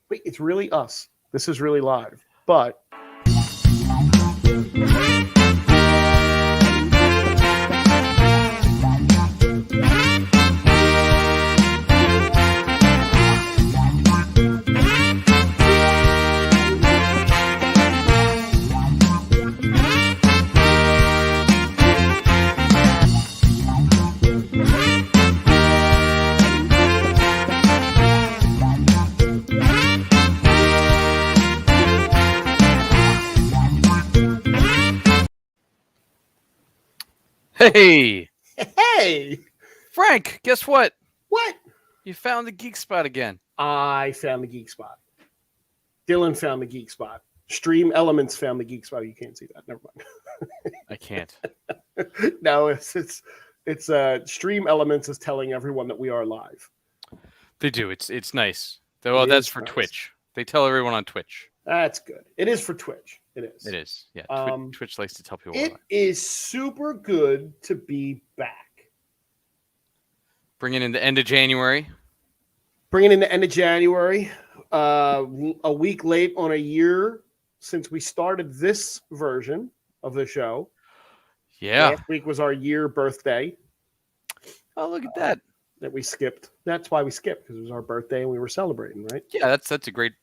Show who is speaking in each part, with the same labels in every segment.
Speaker 1: Wait, it's really us. This is really live. But
Speaker 2: Hey,
Speaker 1: hey,
Speaker 2: Frank, guess what?
Speaker 1: what?
Speaker 2: You found the geek spot again.
Speaker 1: I found the geek spot. Dylan found the geek spot. Stream Elements found the geek spot. You can't see that. Never
Speaker 2: I can't.
Speaker 1: mind. No, it's Stream Elements is telling everyone that we are live.
Speaker 2: They do. It's nice. Well,
Speaker 1: It
Speaker 2: that's
Speaker 1: is
Speaker 2: for
Speaker 1: nice.
Speaker 2: Twitch. They tell everyone on Twitch.
Speaker 1: That's good. It is for Twitch. It is.
Speaker 2: It is. Yeah. Twitch likes to tell people.
Speaker 1: It is super good to be back.
Speaker 2: Bringing in the end of January.
Speaker 1: Bringing in the end of January, a week late on a year since we started this version of the show.
Speaker 2: Yeah.
Speaker 1: Last week was our year birthday.
Speaker 2: Oh, look at that.
Speaker 1: That we skipped. That's why we skipped, because it was our birthday and we were celebrating, right?
Speaker 2: Yeah, that's a good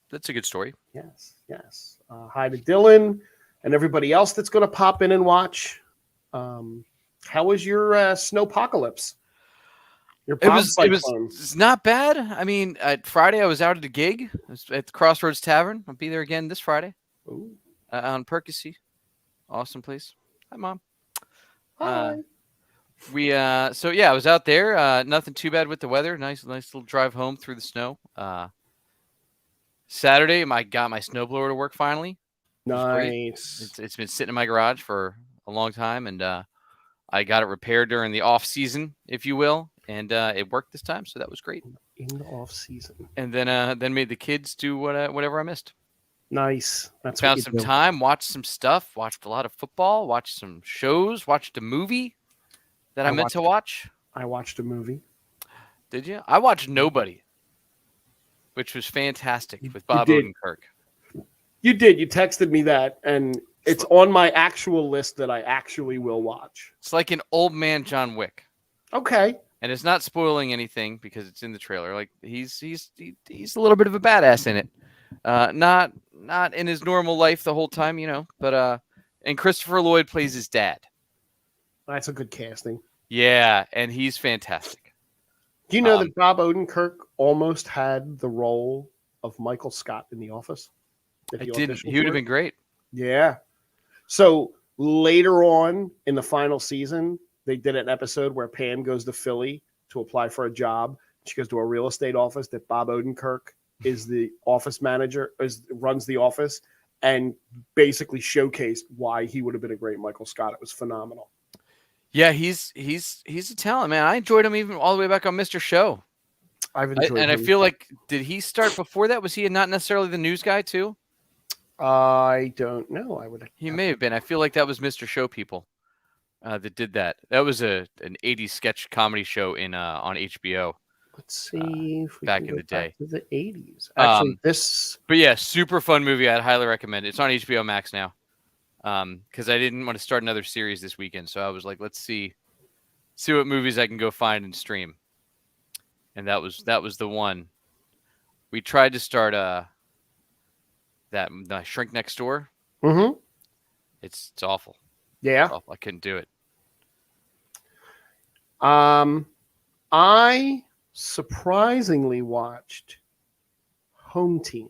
Speaker 2: story.
Speaker 1: Yes. Hi to Dylan and everybody else that's going to pop in and watch. How was your snowpocalypse? Your
Speaker 2: It was not bad. I mean, Friday I was out at a gig. I was at the Crossroads Tavern. I'll be there again this Friday.
Speaker 1: Ooh.
Speaker 2: On Percy. Awesome place. Hi, Mom.
Speaker 1: Hi.
Speaker 2: I was out there. Nothing too bad with the weather. Nice little drive home through the snow. Saturday, I got my snowblower to work finally.
Speaker 1: Nice.
Speaker 2: It's been sitting in my garage for a long time, and I got it repaired during the off season, if you will, and it worked this time, so that was great.
Speaker 1: In the off season,
Speaker 2: and then made the kids do whatever I missed.
Speaker 1: Nice. That's
Speaker 2: found some time, watched some stuff, watched a lot of football, watched some shows, watched a movie that I meant to watch.
Speaker 1: I watched a movie.
Speaker 2: Did you? I watched Nobody, which was fantastic with Bob Odenkirk.
Speaker 1: You did. You texted me that, and it's on my actual list that I actually will watch.
Speaker 2: It's like an old man John Wick.
Speaker 1: Okay.
Speaker 2: And it's not spoiling anything because it's in the trailer. Like he's a little bit of a badass in it. Not in his normal life the whole time, but and Christopher Lloyd plays his dad.
Speaker 1: That's a good casting.
Speaker 2: Yeah, and he's fantastic.
Speaker 1: Do you know that Bob Odenkirk almost had the role of Michael Scott in The Office?
Speaker 2: I didn't. He would have been great.
Speaker 1: Yeah. So later on in the final season, they did an episode where Pam goes to Philly to apply for a job. She goes to a real estate office that Bob Odenkirk is the office manager, runs the office, and basically showcased why he would have been a great Michael Scott. It was phenomenal.
Speaker 2: Yeah, he's a talent, man. I enjoyed him even all the way back on Mr. Show.
Speaker 1: I've enjoyed him.
Speaker 2: I feel like, did he start before that? Was he not necessarily the news guy too?
Speaker 1: I don't know.
Speaker 2: He may have been. I feel like that was Mr. Show people that did that. That was an 80s sketch comedy show on HBO.
Speaker 1: Let's see if we
Speaker 2: back
Speaker 1: can
Speaker 2: in
Speaker 1: go
Speaker 2: the day.
Speaker 1: back to the 80s. Actually,
Speaker 2: But yeah, super fun movie. I'd highly recommend it. It's on HBO Max now. Because I didn't want to start another series this weekend, so I was like, let's see what movies I can go find and stream. And that was the one. We tried to start the Shrink Next Door.
Speaker 1: Mm-hmm.
Speaker 2: It's awful.
Speaker 1: Yeah.
Speaker 2: It's awful. I couldn't do it.
Speaker 1: I surprisingly watched Home Team.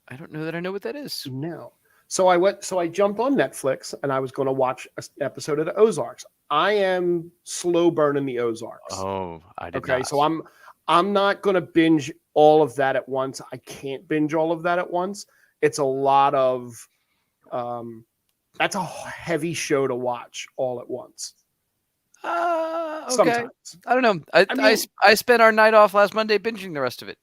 Speaker 2: I don't know that I know what that is.
Speaker 1: No. So I jumped on Netflix and I was going to watch an episode of the Ozarks. I am slow burning the Ozarks.
Speaker 2: Oh, I did
Speaker 1: Okay,
Speaker 2: not.
Speaker 1: so I'm not going to binge all of that at once. I can't binge all of that at once. It's a lot of that's a heavy show to watch all at once.
Speaker 2: Okay.
Speaker 1: Sometimes.
Speaker 2: I don't know. I spent our night off last Monday binging the rest of it.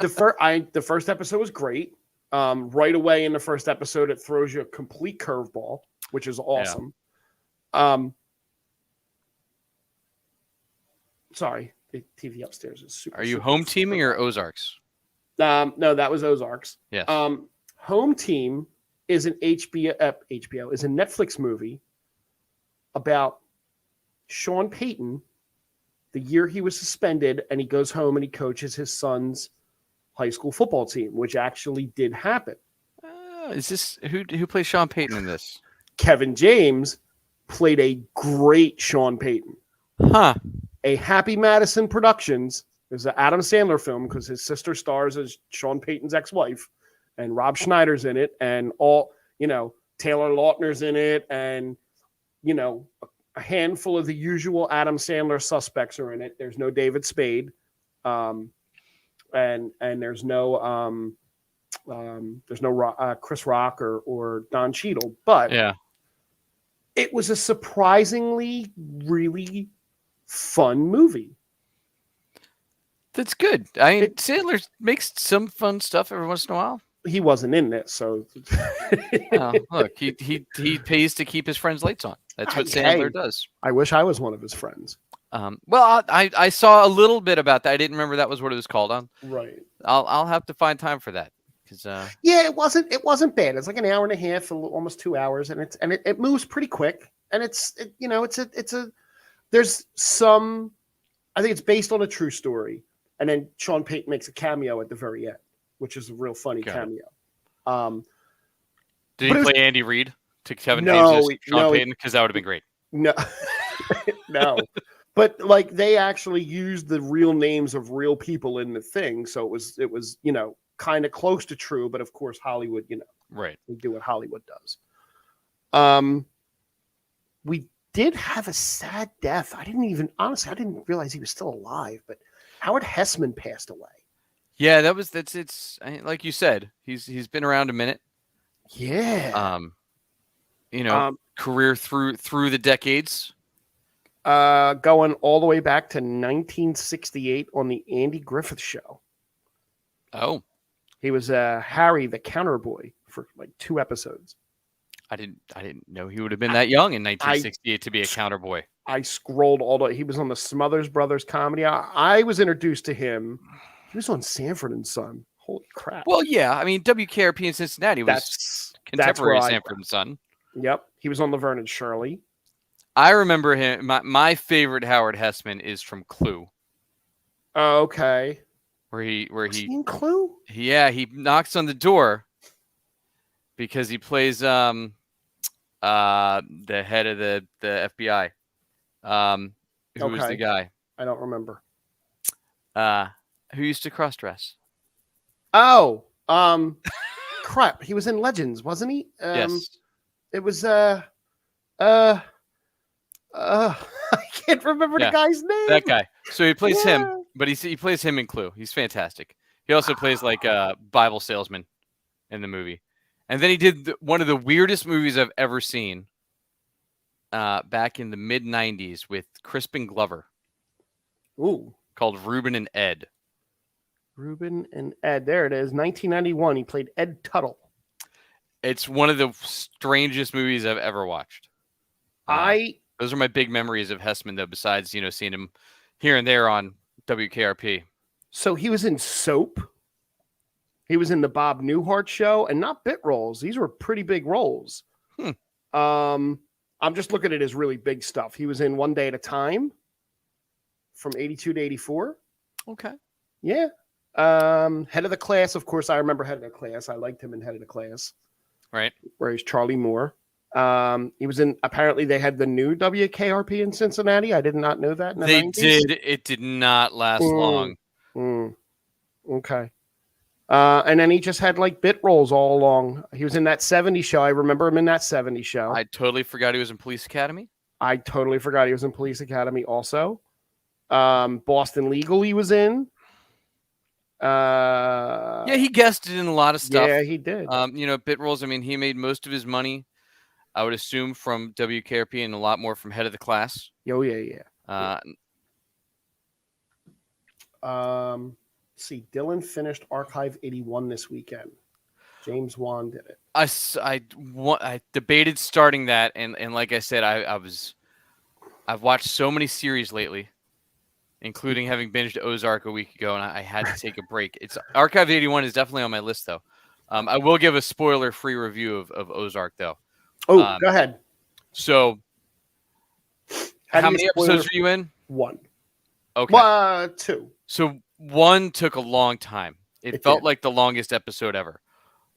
Speaker 1: The first episode was great. Right away in the first episode, it throws you a complete curveball, which is awesome. Yeah. Sorry, the TV upstairs is super.
Speaker 2: Are you home teaming or Ozarks?
Speaker 1: No, that was Ozarks.
Speaker 2: Yes.
Speaker 1: Home Team is an HBO is a Netflix movie about Sean Payton, the year he was suspended, and he goes home and he coaches his son's high school football team, which actually did happen.
Speaker 2: Is this who plays Sean Payton in this?
Speaker 1: Kevin James played a great Sean Payton.
Speaker 2: Huh.
Speaker 1: A Happy Madison Productions is an Adam Sandler film because his sister stars as Sean Payton's ex-wife, and Rob Schneider's in it, and Taylor Lautner's in it, and a handful of the usual Adam Sandler suspects are in it. There's no David Spade, and there's no Chris Rock or Don Cheadle, but
Speaker 2: yeah,
Speaker 1: it was a surprisingly really fun movie.
Speaker 2: That's good. Sandler makes some fun stuff every once in a while.
Speaker 1: He wasn't in this, so
Speaker 2: look, he pays to keep his friends' lights on. That's what Sandler does.
Speaker 1: I wish I was one of his friends.
Speaker 2: Well, I saw a little bit about that. I didn't remember that was what it was called on.
Speaker 1: Right.
Speaker 2: I'll have to find time for that because
Speaker 1: it wasn't bad. It's like an hour and a half, almost 2 hours, and it moves pretty quick. And there's some, I think it's based on a true story, and then Sean Payton makes a cameo at the very end, which is a real funny cameo.
Speaker 2: Did he play Andy Reid to Kevin
Speaker 1: James
Speaker 2: as Sean Payton? Because that would have been great.
Speaker 1: No, no. But like they actually used the real names of real people in the thing, so it was kind of close to true. But of course, Hollywood,
Speaker 2: right,
Speaker 1: we do what Hollywood does. We did have a sad death. I didn't realize he was still alive. But Howard Hessman passed away.
Speaker 2: Yeah, it's like you said, he's been around a minute.
Speaker 1: Yeah.
Speaker 2: Career through the decades.
Speaker 1: Going all the way back to 1968 on the Andy Griffith Show.
Speaker 2: Oh.
Speaker 1: He was Harry the Counter Boy for like 2 episodes.
Speaker 2: I didn't know he would have been that young in 1968 to be a counter boy.
Speaker 1: I scrolled all the way. He was on the Smothers Brothers comedy. I was introduced to him. He was on Sanford and Son. Holy crap.
Speaker 2: Well, yeah. I mean, WKRP in Cincinnati was contemporary Sanford and Son.
Speaker 1: Yep. He was on Laverne and Shirley.
Speaker 2: I remember him. My favorite Howard Hessman is from Clue.
Speaker 1: Oh, okay.
Speaker 2: Where he
Speaker 1: in Clue?
Speaker 2: Yeah, he knocks on the door because he plays the head of the FBI. Who was the guy?
Speaker 1: I don't remember.
Speaker 2: Who used to cross-dress?
Speaker 1: Oh, crap. He was in Legends, wasn't he?
Speaker 2: Yes.
Speaker 1: It was I can't remember the guy's name.
Speaker 2: That guy. So he plays him, but he plays him in Clue. He's fantastic. He also plays like a Bible salesman in the movie. And then he did one of the weirdest movies I've ever seen back in the mid-'90s with Crispin Glover.
Speaker 1: Ooh.
Speaker 2: Called Reuben and Ed.
Speaker 1: Reuben and Ed. There it is. 1991. He played Ed Tuttle.
Speaker 2: It's one of the strangest movies I've ever watched. Those are my big memories of Hessman, though, besides, seeing him here and there on WKRP.
Speaker 1: So he was in Soap. He was in the Bob Newhart Show, and not bit roles. These were pretty big roles. I'm just looking at his really big stuff. He was in One Day at a Time from 82 to 84.
Speaker 2: Okay.
Speaker 1: Yeah. Head of the Class. Of course, I remember Head of the Class. I liked him in Head of the Class.
Speaker 2: Right.
Speaker 1: Where he's Charlie Moore. He was in, apparently they had the new WKRP in Cincinnati. I did not know that.
Speaker 2: They 90s. Did. It did not last long.
Speaker 1: Okay. And then he just had like bit roles all along. He was in that 70s show. I remember him in that 70s show.
Speaker 2: I totally forgot he was in Police Academy.
Speaker 1: I totally forgot he was in Police Academy also. Boston Legal he was in.
Speaker 2: Yeah, he guested in a lot of stuff.
Speaker 1: Yeah, he did.
Speaker 2: Bit roles. I mean, he made most of his money, I would assume, from WKRP and a lot more from Head of the Class.
Speaker 1: Oh, yeah. See, Dylan finished Archive 81 this weekend. James Wan did it.
Speaker 2: I debated starting that, and like I said, I've watched so many series lately including having binged Ozark a week ago, and I had to take a break. It's Archive 81 is definitely on my list, though. I will give a spoiler-free review of Ozark, though.
Speaker 1: Oh, go ahead.
Speaker 2: So, how many episodes are you in?
Speaker 1: 1.
Speaker 2: Okay.
Speaker 1: 2.
Speaker 2: So 1 took a long time. It felt like the longest episode ever.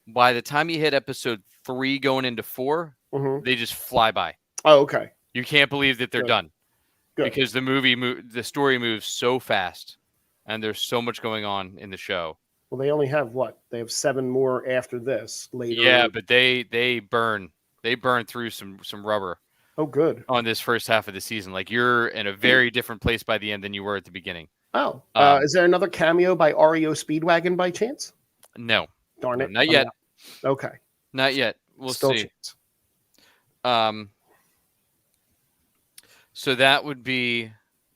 Speaker 2: By the time you hit episode 3 going into 4, they just fly by.
Speaker 1: Oh, okay.
Speaker 2: You can't believe that they're done.
Speaker 1: Good.
Speaker 2: Because the story moves so fast, and there's so much going on in the show.
Speaker 1: Well, they only have what? They have 7 more after this later.
Speaker 2: Yeah, but they burn through some rubber.
Speaker 1: Oh, good.
Speaker 2: On this first half of the season, like you're in a very different place by the end than you were at the beginning.
Speaker 1: Oh, is there another cameo by REO Speedwagon by chance?
Speaker 2: No.
Speaker 1: Darn it.
Speaker 2: Not yet.
Speaker 1: Okay.
Speaker 2: Not yet. We'll
Speaker 1: Still
Speaker 2: see.
Speaker 1: Chance.
Speaker 2: So that would be.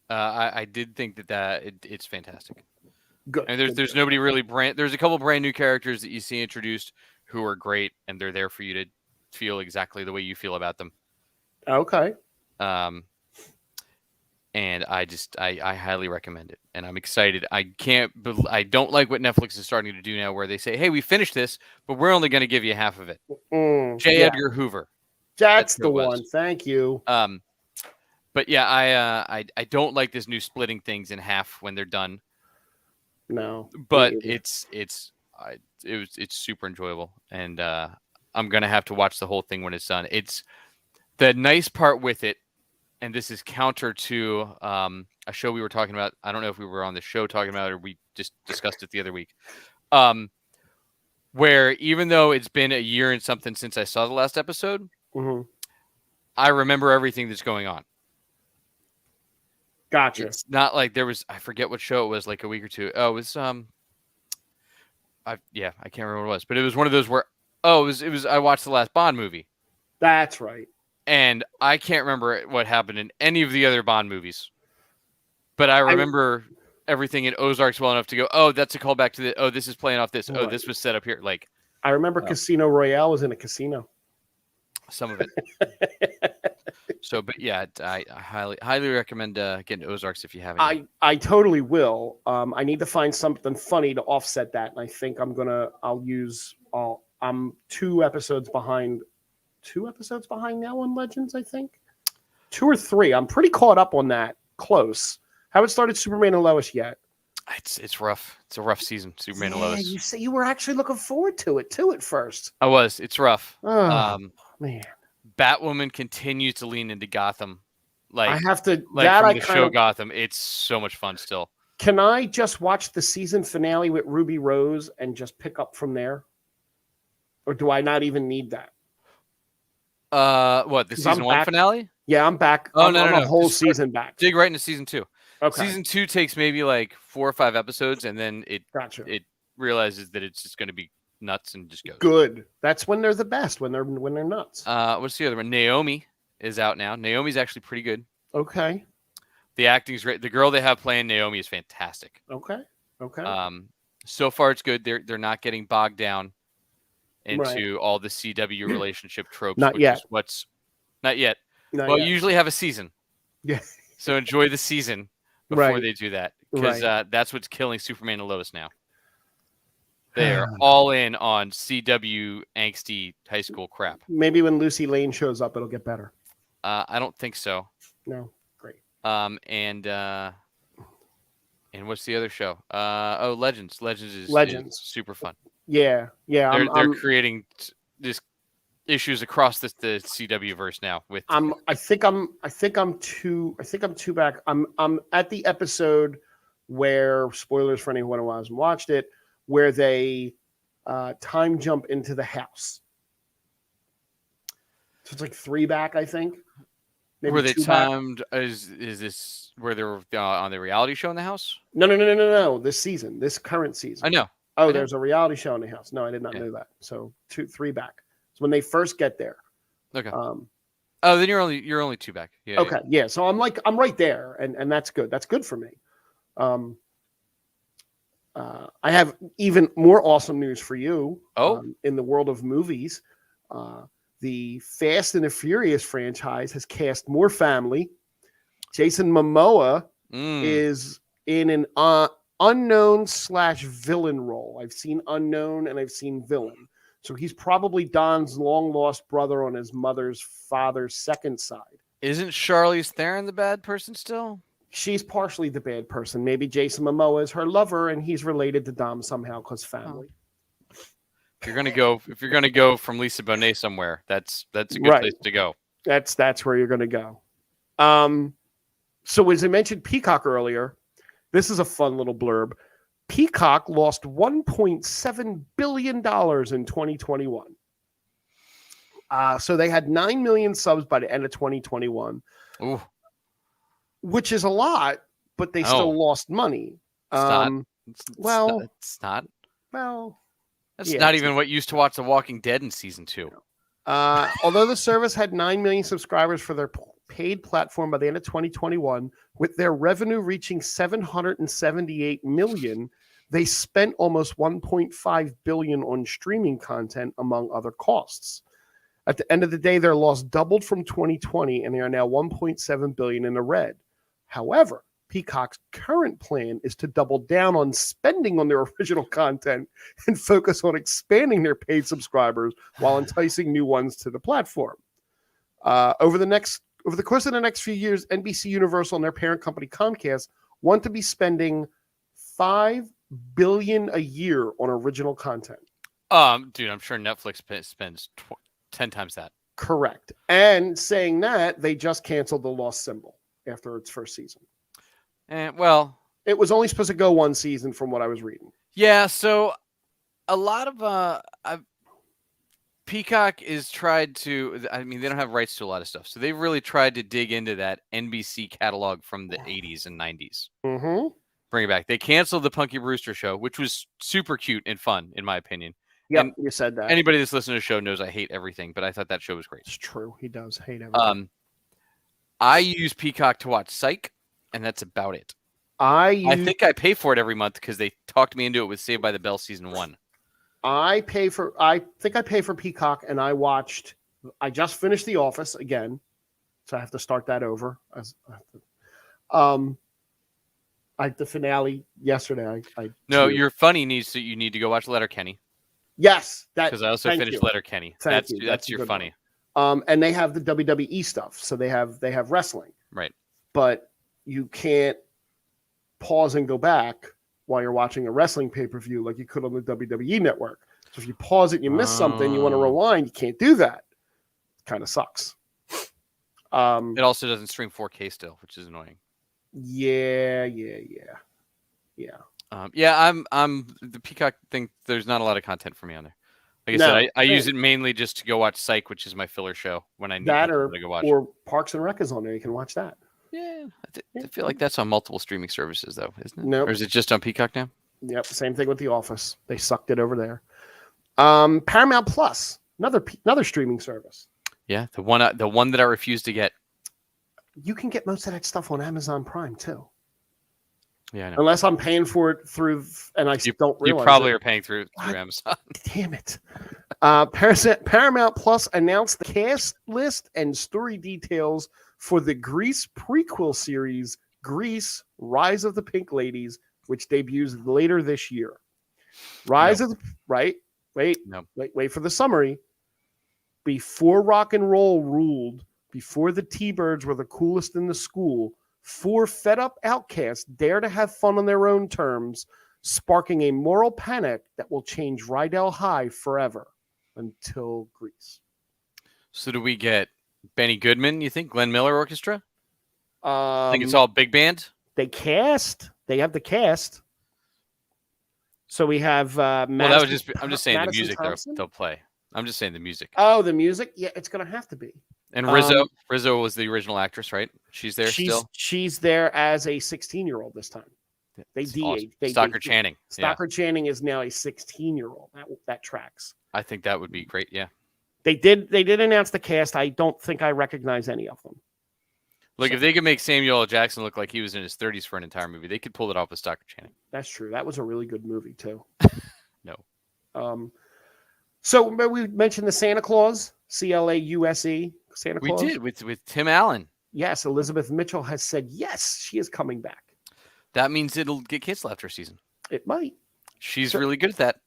Speaker 2: I did think that it's fantastic.
Speaker 1: Good.
Speaker 2: And there's nobody really there's a couple brand new characters that you see introduced who are great, and they're there for you to feel exactly the way you feel about them.
Speaker 1: Okay.
Speaker 2: And I highly recommend it, and I'm excited. I don't like what Netflix is starting to do now, where they say, "Hey, we finished this, but we're only going to give you half of it." J. Edgar Hoover.
Speaker 1: That's the one. Thank you.
Speaker 2: But yeah, I don't like this new splitting things in half when they're done.
Speaker 1: No.
Speaker 2: But it's super enjoyable, and I'm gonna have to watch the whole thing when it's done. It's the nice part with it, and this is counter to a show we were talking about. I don't know if we were on the show talking about it or we just discussed it the other week. Where even though it's been a year and something since I saw the last episode, I remember everything that's going on.
Speaker 1: Gotcha.
Speaker 2: It's not like there was, I forget what show it was, like a week or two. Oh, it was I can't remember what it was, but it was one of those where it was I watched the last Bond movie.
Speaker 1: That's right.
Speaker 2: And I can't remember what happened in any of the other Bond movies. But I remember everything in Ozark's well enough to go, oh, that's a callback to this is playing off this. Right. Oh, this was set up here. Like
Speaker 1: I remember Casino Royale was in a casino.
Speaker 2: Some of it. So, but yeah, I highly recommend getting Ozarks if you haven't.
Speaker 1: I totally will. I need to find something funny to offset that, and I think I'm I'm 2 episodes behind now on Legends. I think 2 or 3. I'm pretty caught up on that. Close. Haven't started Superman and Lois yet.
Speaker 2: It's rough. It's a rough season. Superman and Lois.
Speaker 1: You say you were actually looking forward to it too at first.
Speaker 2: I was. It's rough.
Speaker 1: Oh, man.
Speaker 2: Batwoman continues to lean into Gotham. Like
Speaker 1: I have to.
Speaker 2: Like
Speaker 1: that
Speaker 2: from
Speaker 1: I
Speaker 2: the show Gotham. It's so much fun still.
Speaker 1: Can I just watch the season finale with Ruby Rose and just pick up from there, or do I not even need that?
Speaker 2: What the season 1 finale?
Speaker 1: Yeah, I'm back.
Speaker 2: Oh,
Speaker 1: I'm
Speaker 2: no.
Speaker 1: a whole season back.
Speaker 2: Dig right into season 2.
Speaker 1: Okay.
Speaker 2: Season 2 takes maybe like 4 or 5 episodes, and then it realizes that it's just going to be nuts and just goes.
Speaker 1: Good. That's when they're the best. When they're nuts.
Speaker 2: What's the other one? Naomi is out now. Naomi's actually pretty good.
Speaker 1: Okay.
Speaker 2: The acting's great. The girl they have playing Naomi is fantastic.
Speaker 1: Okay.
Speaker 2: So far it's good. They're not getting bogged down into all the CW relationship tropes.
Speaker 1: Not yet.
Speaker 2: Not yet. You usually have a season. Yeah. So enjoy the season before they do that, because that's what's killing Superman and Lois now. They are all in on CW angsty high school crap.
Speaker 1: Maybe when Lucy Lane shows up, it'll get better.
Speaker 2: I don't think so.
Speaker 1: No. Great.
Speaker 2: And what's the other show? Legends. Legends is super fun.
Speaker 1: Yeah.
Speaker 2: They're creating this issues across the CW verse now. With
Speaker 1: I think I'm two back. I'm at the episode where, spoilers for anyone who hasn't watched it, where they time jump into the house. So it's like 3 back, I think.
Speaker 2: Maybe were they timed? Is this where they're on the reality show in the house?
Speaker 1: No. This current season.
Speaker 2: I know.
Speaker 1: Oh, there's a reality show in the house. No, I did not know that. So 3 back. So when they first get there.
Speaker 2: Okay. Then you're only 2 back. Yeah.
Speaker 1: Okay. Yeah. So I'm right there, and that's good. That's good for me. I have even more awesome news for you. In the world of movies, the Fast and the Furious franchise has cast more family. Jason Momoa is in an unknown / villain role. I've seen unknown and I've seen villain. So he's probably Don's long lost brother on his mother's father's second side.
Speaker 2: Isn't Charlize Theron the bad person still?
Speaker 1: She's partially the bad person. Maybe Jason Momoa is her lover, and he's related to Dom somehow because family.
Speaker 2: If you're gonna go from Lisa Bonet somewhere, that's a good place to go.
Speaker 1: That's where you're gonna go. So as I mentioned Peacock earlier, this is a fun little blurb. Peacock lost $1.7 billion in 2021. So they had 9 million subs by the end of 2021.
Speaker 2: Ooh.
Speaker 1: Which is a lot, but they still lost money.
Speaker 2: It's not.
Speaker 1: Well,
Speaker 2: that's not even what used to watch The Walking Dead in season 2.
Speaker 1: Although the service had 9 million subscribers for their paid platform by the end of 2021, with their revenue reaching 778 million, they spent almost 1.5 billion on streaming content, among other costs. At the end of the day, their loss doubled from 2020, and they are now 1.7 billion in the red. However, Peacock's current plan is to double down on spending on their original content and focus on expanding their paid subscribers while enticing new ones to the platform. Over the course of the next few years, NBC Universal and their parent company Comcast want to be spending $5 billion a year on original content.
Speaker 2: Dude, I'm sure Netflix spends 10 times that.
Speaker 1: Correct. And saying that, they just canceled The Lost Symbol after its first season.
Speaker 2: Well,
Speaker 1: it was only supposed to go one season from what I was reading.
Speaker 2: Yeah, so a lot of Peacock is tried to, I mean, they don't have rights to a lot of stuff. So they've really tried to dig into that NBC catalog from the 80s and 90s.
Speaker 1: Mm-hmm.
Speaker 2: Bring it back. They canceled the Punky Brewster show, which was super cute and fun, in my opinion.
Speaker 1: Yep, you said that.
Speaker 2: Anybody that's listened to the show knows I hate everything, but I thought that show was great.
Speaker 1: It's true. He does hate everything.
Speaker 2: I use Peacock to watch Psych, and that's about it.
Speaker 1: I
Speaker 2: think I pay for it every month because they talked me into it with Saved by the Bell season 1.
Speaker 1: I think I pay for Peacock, and I just finished The Office again, so I have to start that over. The finale yesterday.
Speaker 2: Your funny you need to go watch Letterkenny.
Speaker 1: Yes,
Speaker 2: because I also finished Letterkenny. That's your funny.
Speaker 1: And they have the WWE stuff, so they have wrestling,
Speaker 2: right?
Speaker 1: But you can't pause and go back while you're watching a wrestling pay-per-view like you could on the WWE network. So if you pause it and you miss something, you want to rewind, you can't do that. Kind of sucks.
Speaker 2: It also doesn't stream 4K still, which is annoying.
Speaker 1: Yeah.
Speaker 2: I'm the Peacock thing. There's not a lot of content for me on there. Like I said, I use it mainly just to go watch Psych, which is my filler show when I need to go watch.
Speaker 1: Or Parks and Rec is on there. You can watch that.
Speaker 2: Yeah, I feel like that's on multiple streaming services, though, isn't it?
Speaker 1: No,
Speaker 2: or is it just on Peacock now?
Speaker 1: Yep, same thing with The Office. They sucked it over there. Paramount Plus, another streaming service.
Speaker 2: Yeah, the one that I refuse to get.
Speaker 1: You can get most of that stuff on Amazon Prime too.
Speaker 2: Yeah, I know.
Speaker 1: Unless I'm paying for it through, and don't realize
Speaker 2: you probably are paying through Amazon.
Speaker 1: Damn it! Paramount Plus announced the cast list and story details for the Grease prequel series, Grease: Rise of the Pink Ladies, which debuts later this year. Wait for the summary. Before rock and roll ruled, before the T-Birds were the coolest in the school, 4 fed-up outcasts dare to have fun on their own terms, sparking a moral panic that will change Rydell High forever until Grease.
Speaker 2: So do we get Benny Goodman, you think? Glenn Miller Orchestra?
Speaker 1: I
Speaker 2: think it's all big band?
Speaker 1: They have the cast. So we have
Speaker 2: I'm just saying the music they'll play. I'm just saying the music.
Speaker 1: Oh, the music? Yeah, it's going to have to be.
Speaker 2: And Rizzo was the original actress, right? She's there still?
Speaker 1: She's there as a 16-year-old this time. They de-aged.
Speaker 2: Stockard Channing.
Speaker 1: Stockard Channing is now a 16-year-old. That tracks.
Speaker 2: I think that would be great, yeah.
Speaker 1: They did announce the cast. I don't think I recognize any of them.
Speaker 2: Look, if they could make Samuel L. Jackson look like he was in his 30s for an entire movie, they could pull it off with Stockard Channing.
Speaker 1: That's true. That was a really good movie, too.
Speaker 2: No.
Speaker 1: So we mentioned the Santa Claus, CLAUSE, Santa Claus.
Speaker 2: We did with Tim Allen.
Speaker 1: yes, Elizabeth Mitchell has said yes, she is coming back.
Speaker 2: That means it'll get canceled after a season.
Speaker 1: It might.
Speaker 2: She's
Speaker 1: So-
Speaker 2: really good at that.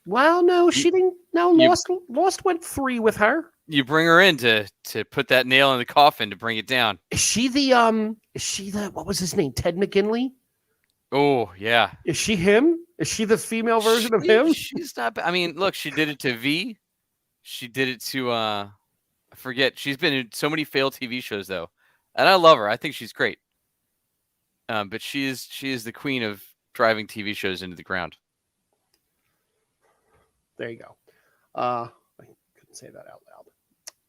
Speaker 1: Well, no, she didn't. No,
Speaker 2: you-
Speaker 1: Lost went 3 with her.
Speaker 2: You bring her in to put that nail in the coffin to bring it down.
Speaker 1: Is she the what was his name? Ted McGinley?
Speaker 2: Oh, yeah.
Speaker 1: Is she him? Is she the female version of him?
Speaker 2: She's not. I mean, look, she did it to V. She did it to I forget. She's been in so many failed TV shows though, and I love her. I think she's great. But she is the queen of driving TV shows into the ground.
Speaker 1: There you go. I couldn't say that out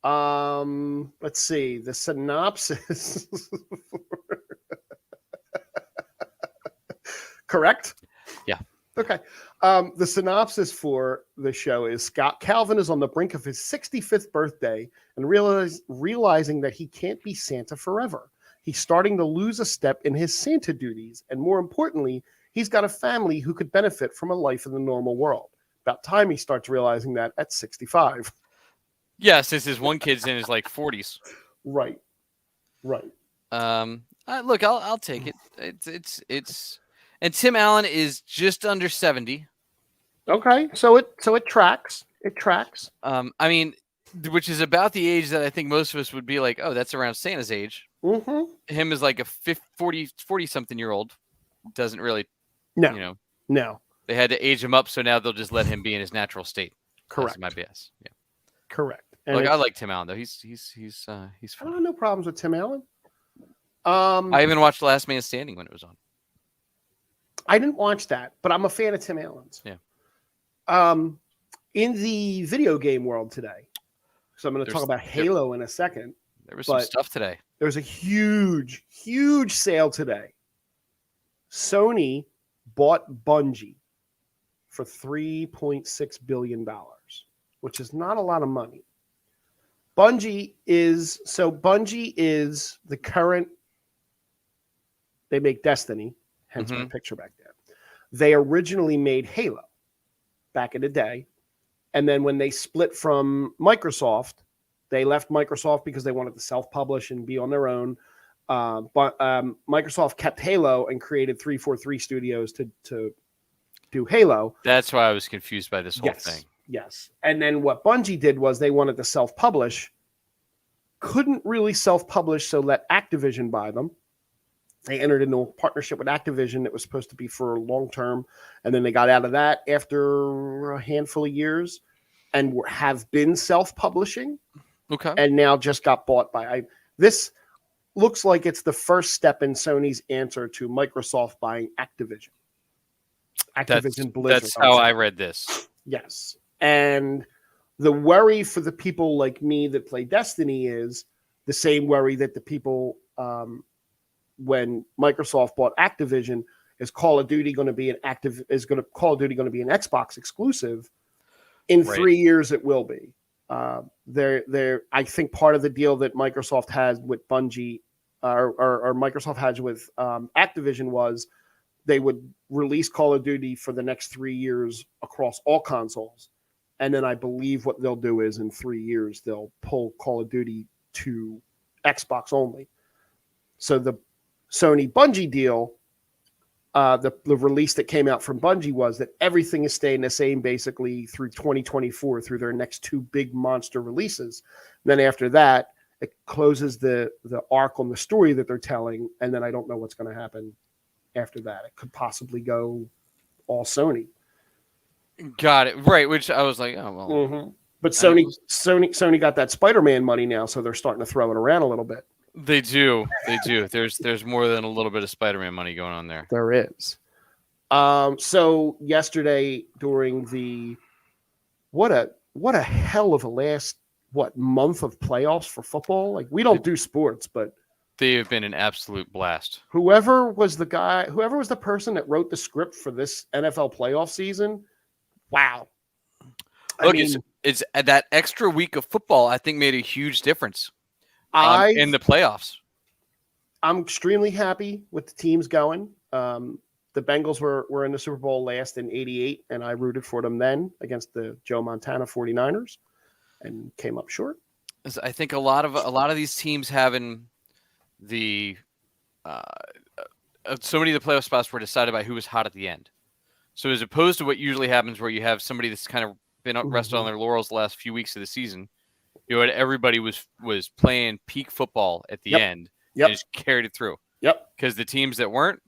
Speaker 1: loud. Let's see the synopsis. Correct?
Speaker 2: Yeah.
Speaker 1: Okay. The synopsis for the show is Scott Calvin is on the brink of his 65th birthday and realizing that he can't be Santa forever. He's starting to lose a step in his Santa duties. And more importantly, he's got a family who could benefit from a life in the normal world. About time he starts realizing that at 65.
Speaker 2: Yeah, since his one kid's in his like 40s.
Speaker 1: Right. Look,
Speaker 2: I'll take it. It's and Tim Allen is just under 70.
Speaker 1: Okay, so it tracks. It tracks.
Speaker 2: I mean, which is about the age that I think most of us would be like, oh, that's around Santa's age.
Speaker 1: Mm-hmm.
Speaker 2: Him is like a 40 something year old. Doesn't really,
Speaker 1: No.
Speaker 2: they had to age him up, so now they'll just let him be in his natural state.
Speaker 1: Correct.
Speaker 2: That's my guess. Yeah.
Speaker 1: Correct. And
Speaker 2: Look, I like Tim Allen though. He's
Speaker 1: I
Speaker 2: fun.
Speaker 1: don't have no problems with Tim Allen.
Speaker 2: I even watched Last Man Standing when it was on.
Speaker 1: I didn't watch that, but I'm a fan of Tim Allen's.
Speaker 2: Yeah.
Speaker 1: In the video game world today, so I'm going to talk about Halo in a second.
Speaker 2: There was some stuff today.
Speaker 1: There's a huge sale today. Sony bought Bungie for $3.6 billion, which is not a lot of money. Bungie is the current, they make Destiny, hence my picture back there. They originally made Halo back in the day. And then when they split from Microsoft, they left Microsoft because they wanted to self-publish and be on their own. But Microsoft kept Halo and created 343 Studios to do Halo.
Speaker 2: That's why I was confused by this whole thing.
Speaker 1: Yes. And then what Bungie did was they wanted to self-publish, couldn't really self-publish, so let Activision buy them. They entered into a partnership with Activision that was supposed to be for long-term, and then they got out of that after a handful of years and have been self-publishing.
Speaker 2: Okay.
Speaker 1: And now just got bought by this looks like it's the first step in Sony's answer to Microsoft buying Activision. Blizzard.
Speaker 2: That's how I read this.
Speaker 1: Yes. And the worry for the people like me that play Destiny is the same worry that the people when Microsoft bought Activision is Call of Duty going to be an Xbox exclusive? In 3 years it will be. I think part of the deal that Microsoft has with Bungie or Microsoft has with Activision was they would release Call of Duty for the next 3 years across all consoles. And then I believe what they'll do is in 3 years, they'll pull Call of Duty to Xbox only. So the Sony Bungie deal, the release that came out from Bungie was that everything is staying the same basically through 2024 through their next 2 big monster releases. And then after that, it closes the arc on the story that they're telling. And then I don't know what's going to happen after that. It could possibly go all Sony.
Speaker 2: Got it. Right. Which I was like, oh, well.
Speaker 1: Mm-hmm. But Sony got that Spider-Man money now, so they're starting to throw it around a little bit.
Speaker 2: They do. There's more than a little bit of Spider-Man money going on there.
Speaker 1: There is. So yesterday during the what a hell of a last month of playoffs for football. Like we don't do sports, but
Speaker 2: they have been an absolute blast.
Speaker 1: Whoever was the person that wrote the script for this NFL playoff season, wow.
Speaker 2: Look, it's that extra week of football I think made a huge difference. In the playoffs.
Speaker 1: I'm extremely happy with the teams going. The Bengals were in the Super Bowl last in '88, and I rooted for them then against the Joe Montana 49ers and came up short.
Speaker 2: I think a lot of these teams having the so many of the playoff spots were decided by who was hot at the end. So as opposed to what usually happens, where you have somebody that's kind of been rested on their laurels the last few weeks of the season, you had everybody was playing peak football at the end and just carried it through.
Speaker 1: Yep.
Speaker 2: Because the teams that weren't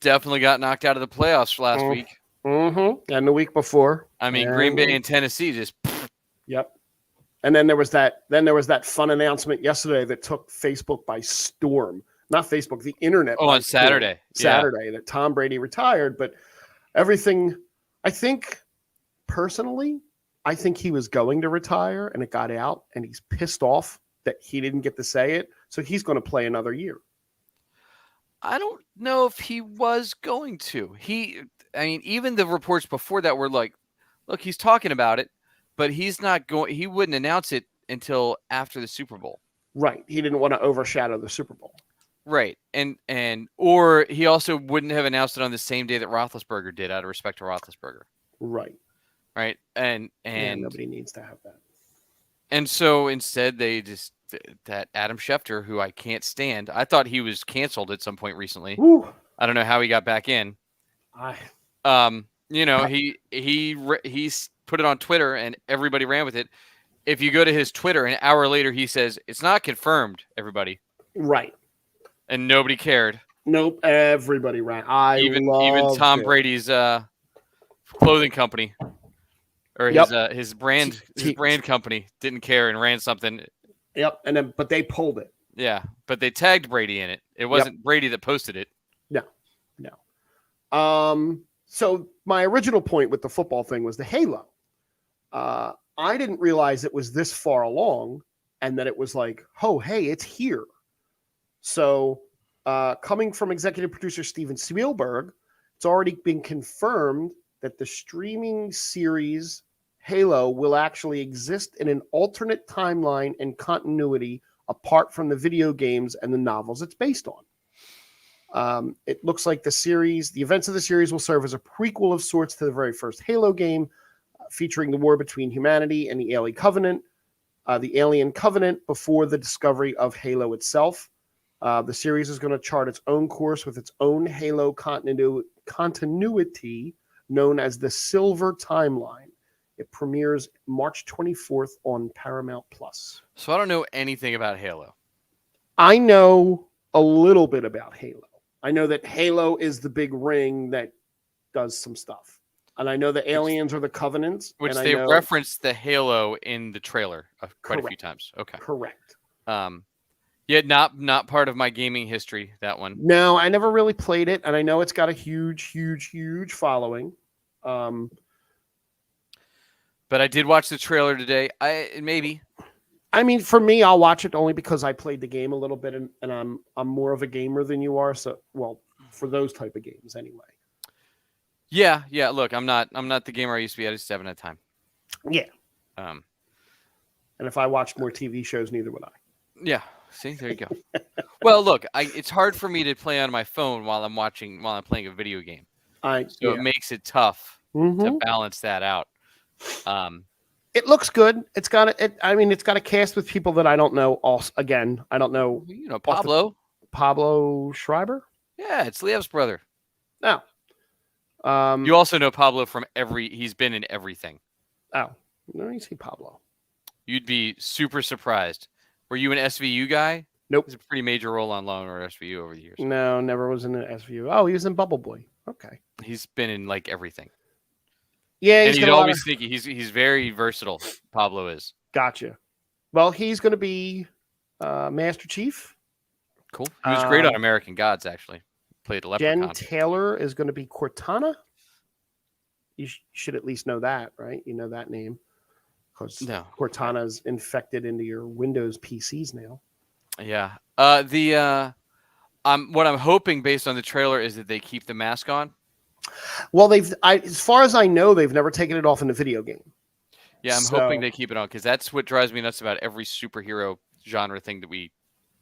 Speaker 2: definitely got knocked out of the playoffs last week.
Speaker 1: And the week before.
Speaker 2: I mean, Green Bay and Tennessee just.
Speaker 1: Yep. And then there was that fun announcement yesterday that took Facebook by storm. Not Facebook, the internet.
Speaker 2: Oh, on Saturday.
Speaker 1: Saturday, that Tom Brady retired. But everything, I think, personally, I think he was going to retire and it got out and he's pissed off that he didn't get to say it. So he's going to play another year.
Speaker 2: I don't know if he was going to. Even the reports before that were like, look, he's talking about it, but he's not going. He wouldn't announce it until after the Super Bowl.
Speaker 1: Right. He didn't want to overshadow the Super Bowl.
Speaker 2: Right. Or he also wouldn't have announced it on the same day that Roethlisberger did, out of respect to Roethlisberger.
Speaker 1: Right.
Speaker 2: Right. And
Speaker 1: nobody needs to have that.
Speaker 2: And so instead, they just that Adam Schefter, who I can't stand. I thought he was canceled at some point recently.
Speaker 1: Woo.
Speaker 2: I don't know how he got back in. He put it on Twitter and everybody ran with it. If you go to his Twitter, an hour later, he says, "It's not confirmed, everybody."
Speaker 1: Right.
Speaker 2: And nobody cared.
Speaker 1: Nope. Everybody ran.
Speaker 2: Even Tom Brady's clothing company or his brand company didn't care and ran something.
Speaker 1: Yep. But they pulled it.
Speaker 2: Yeah. But they tagged Brady in it. It wasn't Brady that posted it.
Speaker 1: No. So my original point with the football thing was the halo. I didn't realize it was this far along and that it was like, oh, hey, it's here. So coming from executive producer Steven Spielberg, it's already been confirmed that the streaming series Halo will actually exist in an alternate timeline and continuity apart from the video games and the novels it's based on. It looks like the events of the series will serve as a prequel of sorts to the very first Halo game, featuring the war between humanity and the Alien Covenant before the discovery of Halo itself. The series is going to chart its own course with its own Halo continuity known as the Silver Timeline. It premieres March 24th on Paramount+.
Speaker 2: So I don't know anything about Halo.
Speaker 1: I know a little bit about Halo. I know that Halo is the big ring that does some stuff. And I know the aliens are the Covenants.
Speaker 2: Which they referenced the Halo in the trailer quite a few times. Okay.
Speaker 1: Correct.
Speaker 2: Not part of my gaming history, that one.
Speaker 1: No, I never really played it. And I know it's got a huge following.
Speaker 2: But I did watch the trailer today.
Speaker 1: For me, I'll watch it only because I played the game a little bit, and I'm more of a gamer than you are. So, for those type of games, anyway.
Speaker 2: Yeah. Look, I'm not the gamer I used to be. I just haven't had time.
Speaker 1: Yeah. And if I watched more TV shows, neither would I.
Speaker 2: Yeah. See, there you go. Well, look, it's hard for me to play on my phone while I'm playing a video game. It makes it tough to balance that out.
Speaker 1: It looks good. It's got a cast with people that I don't know. Also, again, I don't know.
Speaker 2: You know, Pablo
Speaker 1: Schreiber.
Speaker 2: Yeah, it's Liev's brother.
Speaker 1: No.
Speaker 2: You also know Pablo from he's been in everything.
Speaker 1: Oh, no, you see Pablo.
Speaker 2: You'd be super surprised. Were you an SVU guy?
Speaker 1: Nope.
Speaker 2: He's a pretty major role on Law & Order SVU over the years.
Speaker 1: No, never was in an SVU. Oh, he was in Bubble Boy. Okay.
Speaker 2: He's been in like everything.
Speaker 1: Yeah,
Speaker 2: he's always sneaky. He's very versatile. Pablo is.
Speaker 1: Gotcha. Well, he's going to be Master Chief.
Speaker 2: Cool. He was great on American Gods, actually. Played a Leprechaun.
Speaker 1: Jen Taylor is going to be Cortana. You should at least know that, right? You know that name. Because Cortana's infected into your Windows PCs now.
Speaker 2: Yeah. What I'm hoping based on the trailer is that they keep the mask on.
Speaker 1: Well, as far as I know, they've never taken it off in a video game.
Speaker 2: Yeah, I'm hoping they keep it on because that's what drives me nuts about every superhero genre thing that we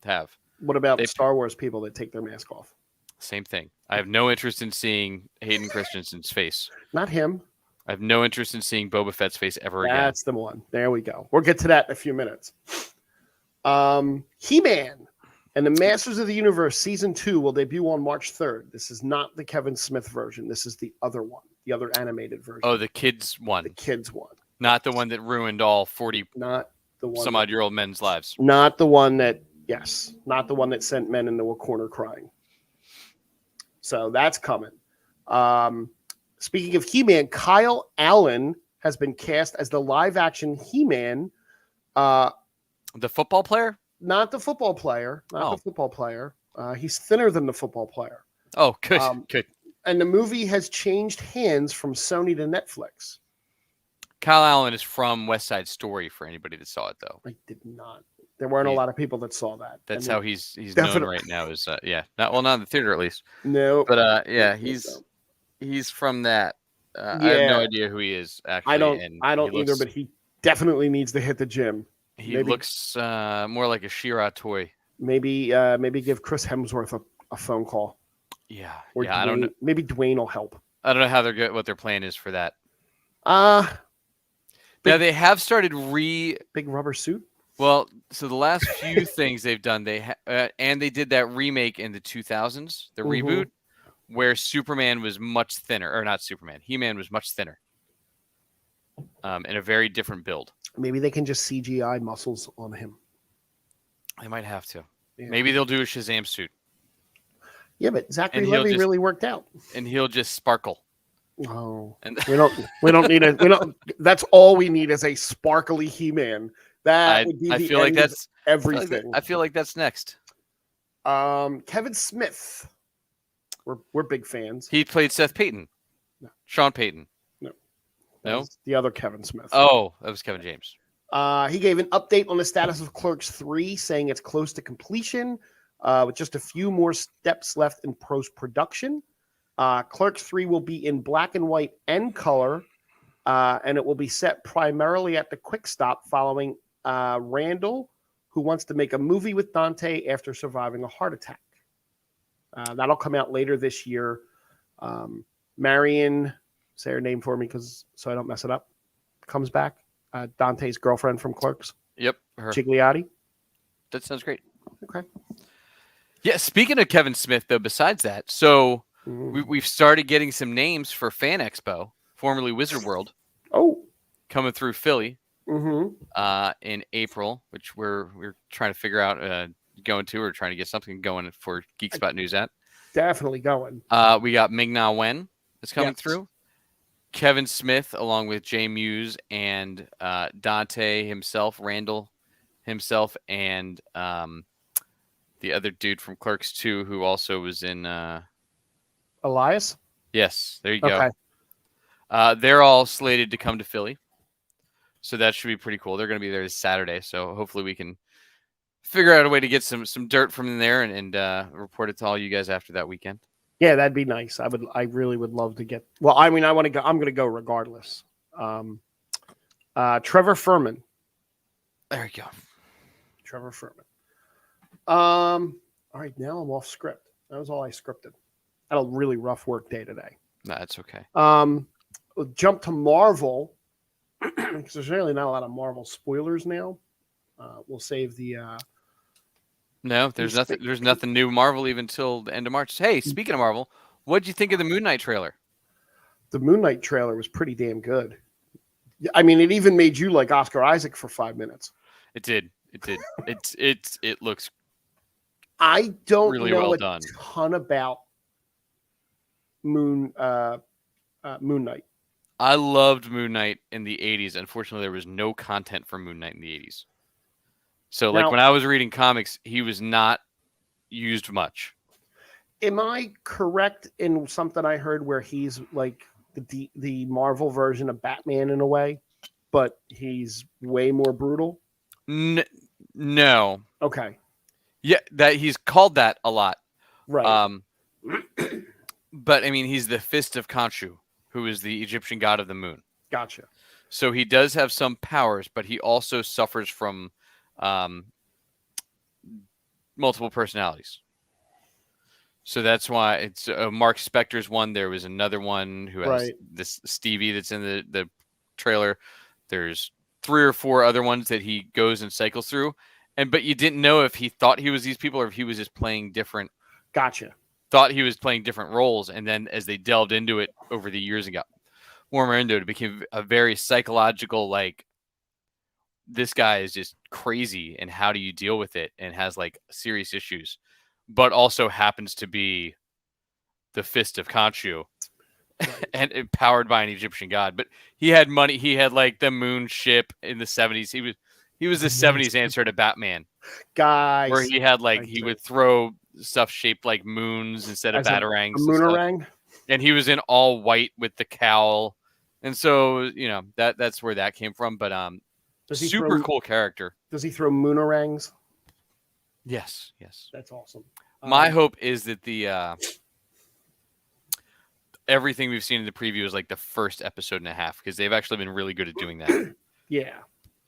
Speaker 2: have.
Speaker 1: What about the Star Wars people that take their mask off?
Speaker 2: Same thing. I have no interest in seeing Hayden Christensen's face.
Speaker 1: Not him.
Speaker 2: I have no interest in seeing Boba Fett's face ever again.
Speaker 1: That's the one. There we go. We'll get to that in a few minutes. He-Man. And the Masters of the Universe Season 2 will debut on March 3rd. This is not the Kevin Smith version. This is the other one, the other animated version.
Speaker 2: Oh, the kids one.
Speaker 1: The kids one.
Speaker 2: Not the one that ruined all 40
Speaker 1: Not the one
Speaker 2: some odd year old men's lives.
Speaker 1: Not the one that, yes, not the one that sent men into a corner crying. So that's coming. Speaking of He-Man, Kyle Allen has been cast as the live-action He-Man.
Speaker 2: The football player?
Speaker 1: Not the football player.
Speaker 2: Oh.
Speaker 1: The football player. He's thinner than the football player.
Speaker 2: Oh, good. Good.
Speaker 1: And the movie has changed hands from Sony to Netflix.
Speaker 2: Kyle Allen is from West Side Story for anybody that saw it, though.
Speaker 1: I did not. There weren't a lot of people that saw that.
Speaker 2: That's how he's known right now. Is not in the theater at least.
Speaker 1: No,
Speaker 2: but he's from that. I have no idea who he is. Actually,
Speaker 1: I don't either. But he definitely needs to hit the gym.
Speaker 2: He looks more like a She-Ra toy.
Speaker 1: Maybe give Chris Hemsworth a phone call.
Speaker 2: Yeah,
Speaker 1: or
Speaker 2: Dwayne,
Speaker 1: I don't know. Maybe Dwayne will help.
Speaker 2: I don't know how what their plan is for that.
Speaker 1: Big,
Speaker 2: now they have started
Speaker 1: big rubber suit.
Speaker 2: Well, so the last few things they've done, and they did that remake in the 2000s, the reboot, where Superman was much thinner, or not Superman, He-Man was much thinner, in a very different build.
Speaker 1: Maybe they can just CGI muscles on him.
Speaker 2: They might have to.
Speaker 1: Yeah.
Speaker 2: Maybe they'll do a Shazam suit.
Speaker 1: Yeah, but Zachary Levi really worked out,
Speaker 2: and he'll just sparkle.
Speaker 1: Oh, we don't need it. That's all we need is a sparkly He-Man. That would be
Speaker 2: I feel like that's
Speaker 1: everything.
Speaker 2: I feel like that's next.
Speaker 1: Kevin Smith. We're big fans.
Speaker 2: He played Seth Payton.
Speaker 1: No.
Speaker 2: Sean Payton.
Speaker 1: No, the other Kevin Smith.
Speaker 2: Oh, that was Kevin James.
Speaker 1: He gave an update on the status of Clerks 3, saying it's close to completion, with just a few more steps left in post-production. Clerks 3 will be in black and white and color, and it will be set primarily at the Quick Stop following Randall, who wants to make a movie with Dante after surviving a heart attack. That'll come out later this year. Marion, say her name for me so I don't mess it up, comes back. Dante's girlfriend from Clerks.
Speaker 2: Yep. Her.
Speaker 1: Gigliotti.
Speaker 2: That sounds great.
Speaker 1: Okay.
Speaker 2: Yeah, speaking of Kevin Smith, though, besides that, so we've started getting some names for Fan Expo, formerly Wizard World.
Speaker 1: Oh.
Speaker 2: Coming through Philly
Speaker 1: in
Speaker 2: April, which we're trying to figure out going to, or trying to get something going for Geek Spot News at.
Speaker 1: Definitely going.
Speaker 2: We got Ming-Na Wen that's coming through. Kevin Smith, along with Jay Muse and Dante himself, Randall himself, and the other dude from Clerks 2 who also was in
Speaker 1: Elias?
Speaker 2: Yes, there you go. Okay. They're all slated to come to Philly. So that should be pretty cool. They're going to be there this Saturday, so hopefully we can figure out a way to get some dirt from there and report it to all you guys after that weekend. Yeah,
Speaker 1: that'd be nice. I really would love to get. Well, I mean, I want to go. I'm going to go regardless. Trevor Furman.
Speaker 2: There you go.
Speaker 1: Trevor Furman. All right, now I'm off script. That was all I scripted. I had a really rough work day today.
Speaker 2: No, that's okay.
Speaker 1: We'll jump to Marvel because there's really not a lot of Marvel spoilers now. We'll save the.
Speaker 2: No, there's nothing. There's nothing new Marvel even till the end of March. Hey, speaking of Marvel, what did you think of the Moon Knight trailer?
Speaker 1: The Moon Knight trailer was pretty damn good. I mean, it even made you like Oscar Isaac for 5 minutes.
Speaker 2: It did. It did. It looks.
Speaker 1: I don't
Speaker 2: really
Speaker 1: know
Speaker 2: well
Speaker 1: a
Speaker 2: done.
Speaker 1: ton about Moon Knight.
Speaker 2: I loved Moon Knight in the 80s. Unfortunately, there was no content for Moon Knight in the 80s. So, like, when I was reading comics, he was not used much.
Speaker 1: Am I correct in something I heard where he's like the Marvel version of Batman in a way, but he's way more brutal? No.
Speaker 2: Okay. Yeah, that he's called that a lot.
Speaker 1: Right.
Speaker 2: But I mean, he's the Fist of Khonshu, who is the Egyptian god of the moon.
Speaker 1: Gotcha.
Speaker 2: So he does have some powers, but he also suffers from multiple personalities. So that's why it's Mark Spector's one. There was another one who has this Stevie that's in the trailer. There's 3 or 4 other ones that he goes and cycles through. but you didn't know if he thought he was these people or if he was just playing different.
Speaker 1: Gotcha.
Speaker 2: Thought he was playing different roles, and then as they delved into it over the years and got warmer into it, it became a very psychological, like, this guy is just crazy, and how do you deal with it, and has like serious issues, but also happens to be the fist of Khonshu and powered by an Egyptian god. But he had money. He had like the moon ship in the 70s. He was the 70s answer to Batman,
Speaker 1: Guys,
Speaker 2: where he had like he would throw stuff shaped like moons instead of batarangs.
Speaker 1: A moonerang.
Speaker 2: And he was in all white with the cowl, and so that's where that came from. But super cool character.
Speaker 1: Does he throw moonerangs?
Speaker 2: Yes.
Speaker 1: That's awesome.
Speaker 2: My hope is that the everything we've seen in the preview is like the first episode and a half, because they've actually been really good at doing that.
Speaker 1: Yeah.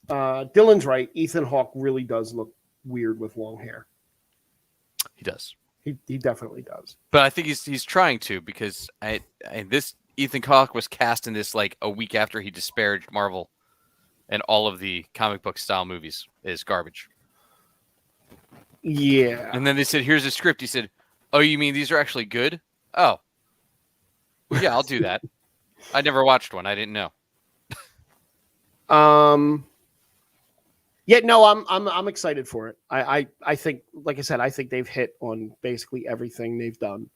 Speaker 1: Dylan's right. Ethan Hawke really does look weird with long hair.
Speaker 2: He does.
Speaker 1: He definitely does.
Speaker 2: But I think he's trying to, because this Ethan Hawke was cast in this like a week after he disparaged Marvel and all of the comic book style movies is garbage.
Speaker 1: Yeah.
Speaker 2: And then they said, "Here's a script." He said, "Oh, you mean these are actually good?" Oh, well, yeah, I'll do that. I never watched one. I didn't know.
Speaker 1: Yeah, no, I'm excited for it. I think, like I said, I think they've hit on basically everything they've done.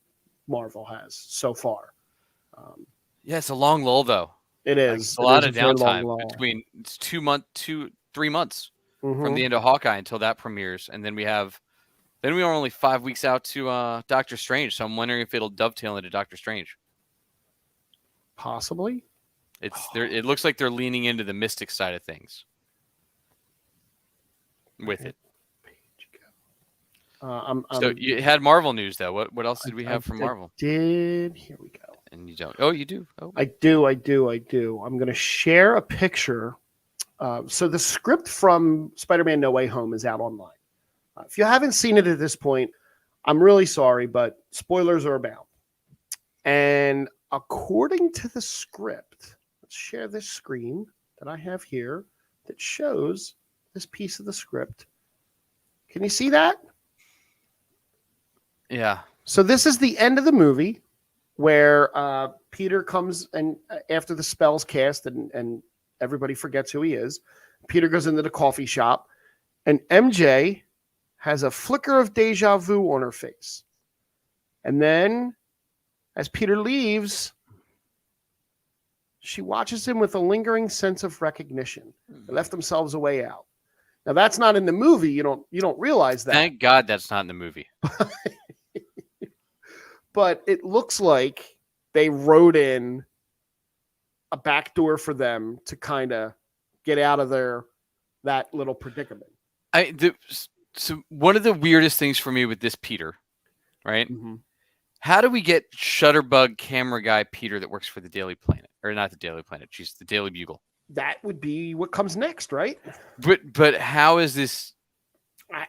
Speaker 1: Marvel has so far.
Speaker 2: Yeah, it's a long lull though.
Speaker 1: It is.
Speaker 2: Like, it's a lot of downtime between 3 months from the end of Hawkeye until that premieres, and then we are only 5 weeks out to Doctor Strange. So I'm wondering if it'll dovetail into Doctor Strange.
Speaker 1: Possibly.
Speaker 2: It looks like they're leaning into the mystic side of things with it. So you had Marvel news though. What else did we have from Marvel?
Speaker 1: Here we go.
Speaker 2: And you don't. Oh, you do. Oh,
Speaker 1: I do. I'm going to share a picture. So the script from Spider-Man: No Way Home is out online. If you haven't seen it at this point, I'm really sorry, but spoilers are abound. And according to the script, let's share this screen that I have here that shows this piece of the script. Can you see that?
Speaker 2: Yeah.
Speaker 1: So this is the end of the movie where Peter comes and after the spell's cast and everybody forgets who he is. Peter goes into the coffee shop and MJ has a flicker of deja vu on her face. And then as Peter leaves, she watches him with a lingering sense of recognition. They left themselves a way out. Now that's not in the movie. You don't realize that.
Speaker 2: Thank God that's not in the movie.
Speaker 1: But it looks like they wrote in a backdoor for them to kind of get out of that little predicament.
Speaker 2: So one of the weirdest things for me with this Peter, right?
Speaker 1: Mm-hmm.
Speaker 2: How do we get Shutterbug camera guy Peter that works for the Daily Planet, or not the Daily Planet? She's the Daily Bugle.
Speaker 1: That would be what comes next, right?
Speaker 2: But how is this?
Speaker 1: I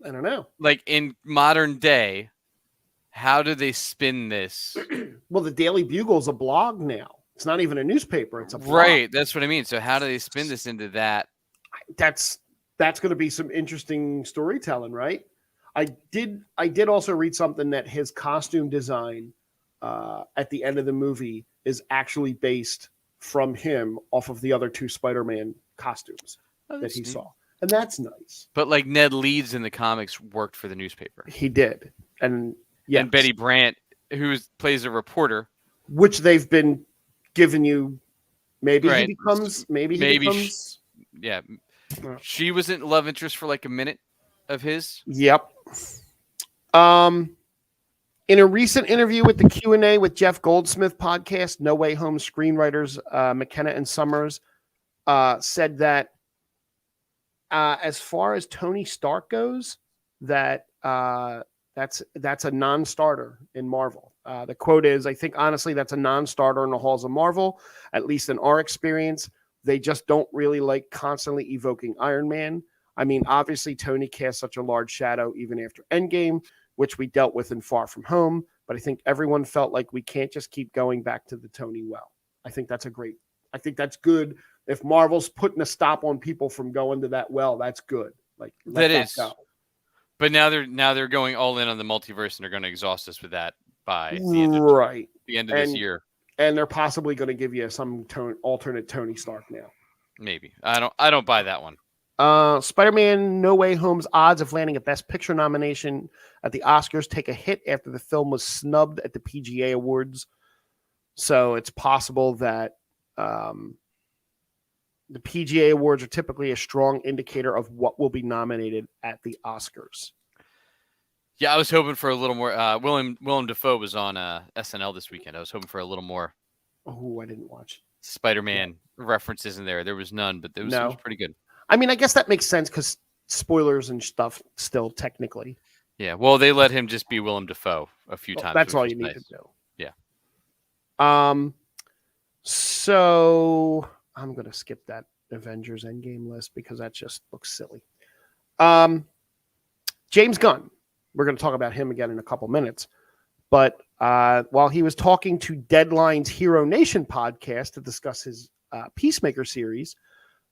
Speaker 1: don't know.
Speaker 2: Like in modern day, how do they spin this?
Speaker 1: Well, the Daily Bugle is a blog now. It's not even a newspaper. It's a blog.
Speaker 2: Right. That's what I mean. So how do they spin this into that?
Speaker 1: That's going to be some interesting storytelling, right? I did also read something that his costume design at the end of the movie is actually based from him off of the other two Spider-Man costumes that he saw. And that's nice.
Speaker 2: But like Ned Leeds in the comics worked for the newspaper.
Speaker 1: He did. And yes.
Speaker 2: And Betty Brant, who plays a reporter.
Speaker 1: Which they've been giving you. Maybe
Speaker 2: right.
Speaker 1: he becomes. Maybe he becomes.
Speaker 2: Yeah. She was in love interest for like a minute of his.
Speaker 1: Yep. In a recent interview with the Q&A with Jeff Goldsmith podcast, No Way Home screenwriters McKenna and Summers said that as far as Tony Stark goes, that's a non-starter in Marvel. The quote is, "I think honestly that's a non-starter in the halls of Marvel, at least in our experience. They just don't really like constantly evoking Iron Man. I mean, obviously Tony cast such a large shadow even after Endgame, which we dealt with in Far From Home, but I think everyone felt like we can't just keep going back to the Tony well." I think that's good. If Marvel's putting a stop on people from going to that well, that's good. Like let that go.
Speaker 2: But now they're going all in on the multiverse, and they're going to exhaust us with that by the end of this year.
Speaker 1: And they're possibly going to give you some alternate Tony Stark now.
Speaker 2: Maybe. I don't buy that one.
Speaker 1: Spider-Man No Way Home's odds of landing a Best Picture nomination at the Oscars take a hit after the film was snubbed at the PGA Awards. So it's possible that the PGA Awards are typically a strong indicator of what will be nominated at the Oscars.
Speaker 2: Yeah, I was hoping for a little more. Willem Dafoe was on SNL this weekend. I was hoping for a little more.
Speaker 1: Oh, I didn't watch
Speaker 2: Spider-Man references in there. There was none, but it was pretty good.
Speaker 1: I mean, I guess that makes sense because spoilers and stuff still technically.
Speaker 2: Yeah, well, they let him just be Willem Dafoe a few times.
Speaker 1: That's all you need to do.
Speaker 2: Yeah.
Speaker 1: So I'm going to skip that Avengers Endgame list because that just looks silly. James Gunn. We're going to talk about him again in a couple minutes. But while he was talking to Deadline's Hero Nation podcast to discuss his Peacemaker series,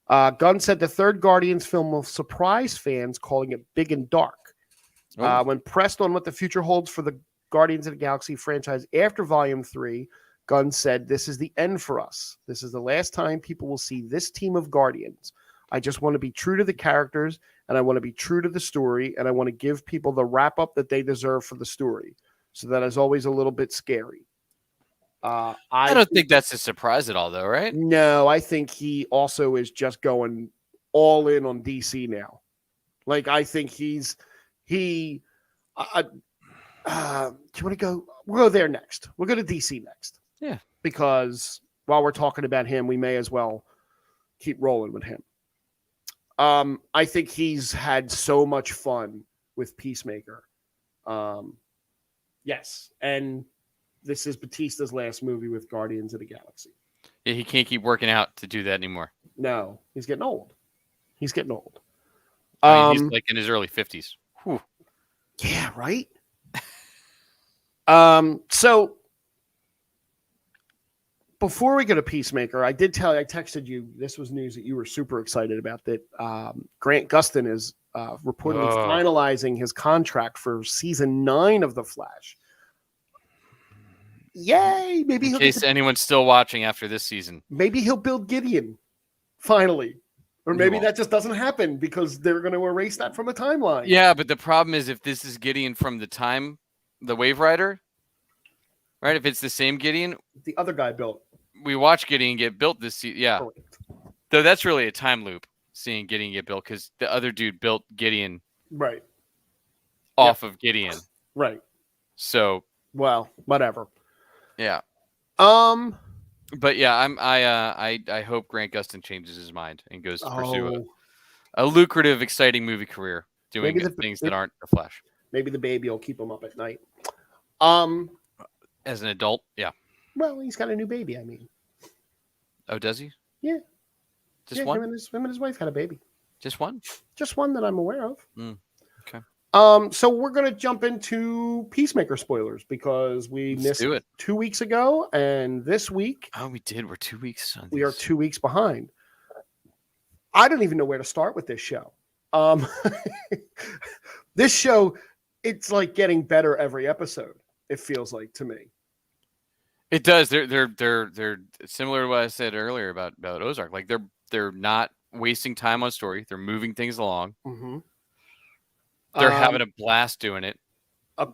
Speaker 1: Gunn said the third Guardians film will surprise fans, calling it big and dark. When pressed on what the future holds for the Guardians of the Galaxy franchise after Volume 3, Gunn said, "This is the end for us. This is the last time people will see this team of Guardians. I just want to be true to the characters, and I want to be true to the story, and I want to give people the wrap-up that they deserve for the story. So that is always a little bit scary."
Speaker 2: I don't think that's a surprise at all, though, right?
Speaker 1: No, I think he also is just going all in on DC now. Like, I think do you want to go? We'll go there next. We'll go to DC next.
Speaker 2: Yeah.
Speaker 1: Because while we're talking about him, we may as well keep rolling with him. I think he's had so much fun with Peacemaker. Yes. And this is Batista's last movie with Guardians of the Galaxy.
Speaker 2: Yeah, he can't keep working out to do that anymore.
Speaker 1: No, he's getting old.
Speaker 2: I mean, he's like in his early 50s. Whew.
Speaker 1: Yeah, right? So before we go to Peacemaker, I texted you, this was news that you were super excited about, that Grant Gustin is reportedly finalizing his contract for season 9 of The Flash. Yay! Maybe
Speaker 2: in case anyone's still watching after this season.
Speaker 1: Maybe he'll build Gideon, finally. Or maybe that just doesn't happen because they're going to erase that from the timeline.
Speaker 2: Yeah, but the problem is if this is Gideon from the Wave Rider, right? If it's the same Gideon.
Speaker 1: The other guy built.
Speaker 2: We watched Gideon get built this season. Yeah. Correct. Though that's really a time loop, seeing Gideon get built, because the other dude built Gideon off of Gideon.
Speaker 1: Right.
Speaker 2: So.
Speaker 1: Well, whatever.
Speaker 2: Yeah. But yeah, I hope Grant Gustin changes his mind and goes to pursue a lucrative, exciting movie career doing things that aren't The Flash.
Speaker 1: Maybe the baby will keep him up at night.
Speaker 2: As an adult, yeah.
Speaker 1: Well, he's got a new baby, I mean.
Speaker 2: Oh, does he?
Speaker 1: Yeah.
Speaker 2: Just one?
Speaker 1: Him and his wife had a baby.
Speaker 2: Just one?
Speaker 1: Just one that I'm aware of.
Speaker 2: Okay.
Speaker 1: So we're going to jump into Peacemaker spoilers because we missed it 2 weeks ago, and this week.
Speaker 2: Oh, we did. We're 2 weeks.
Speaker 1: We are 2 weeks behind. I don't even know where to start with this show. This show, it's like getting better every episode. It feels like to me.
Speaker 2: It does. They're similar to what I said earlier about Ozark. Like they're not wasting time on story. They're moving things along.
Speaker 1: Mm-hmm.
Speaker 2: They're having a blast doing it.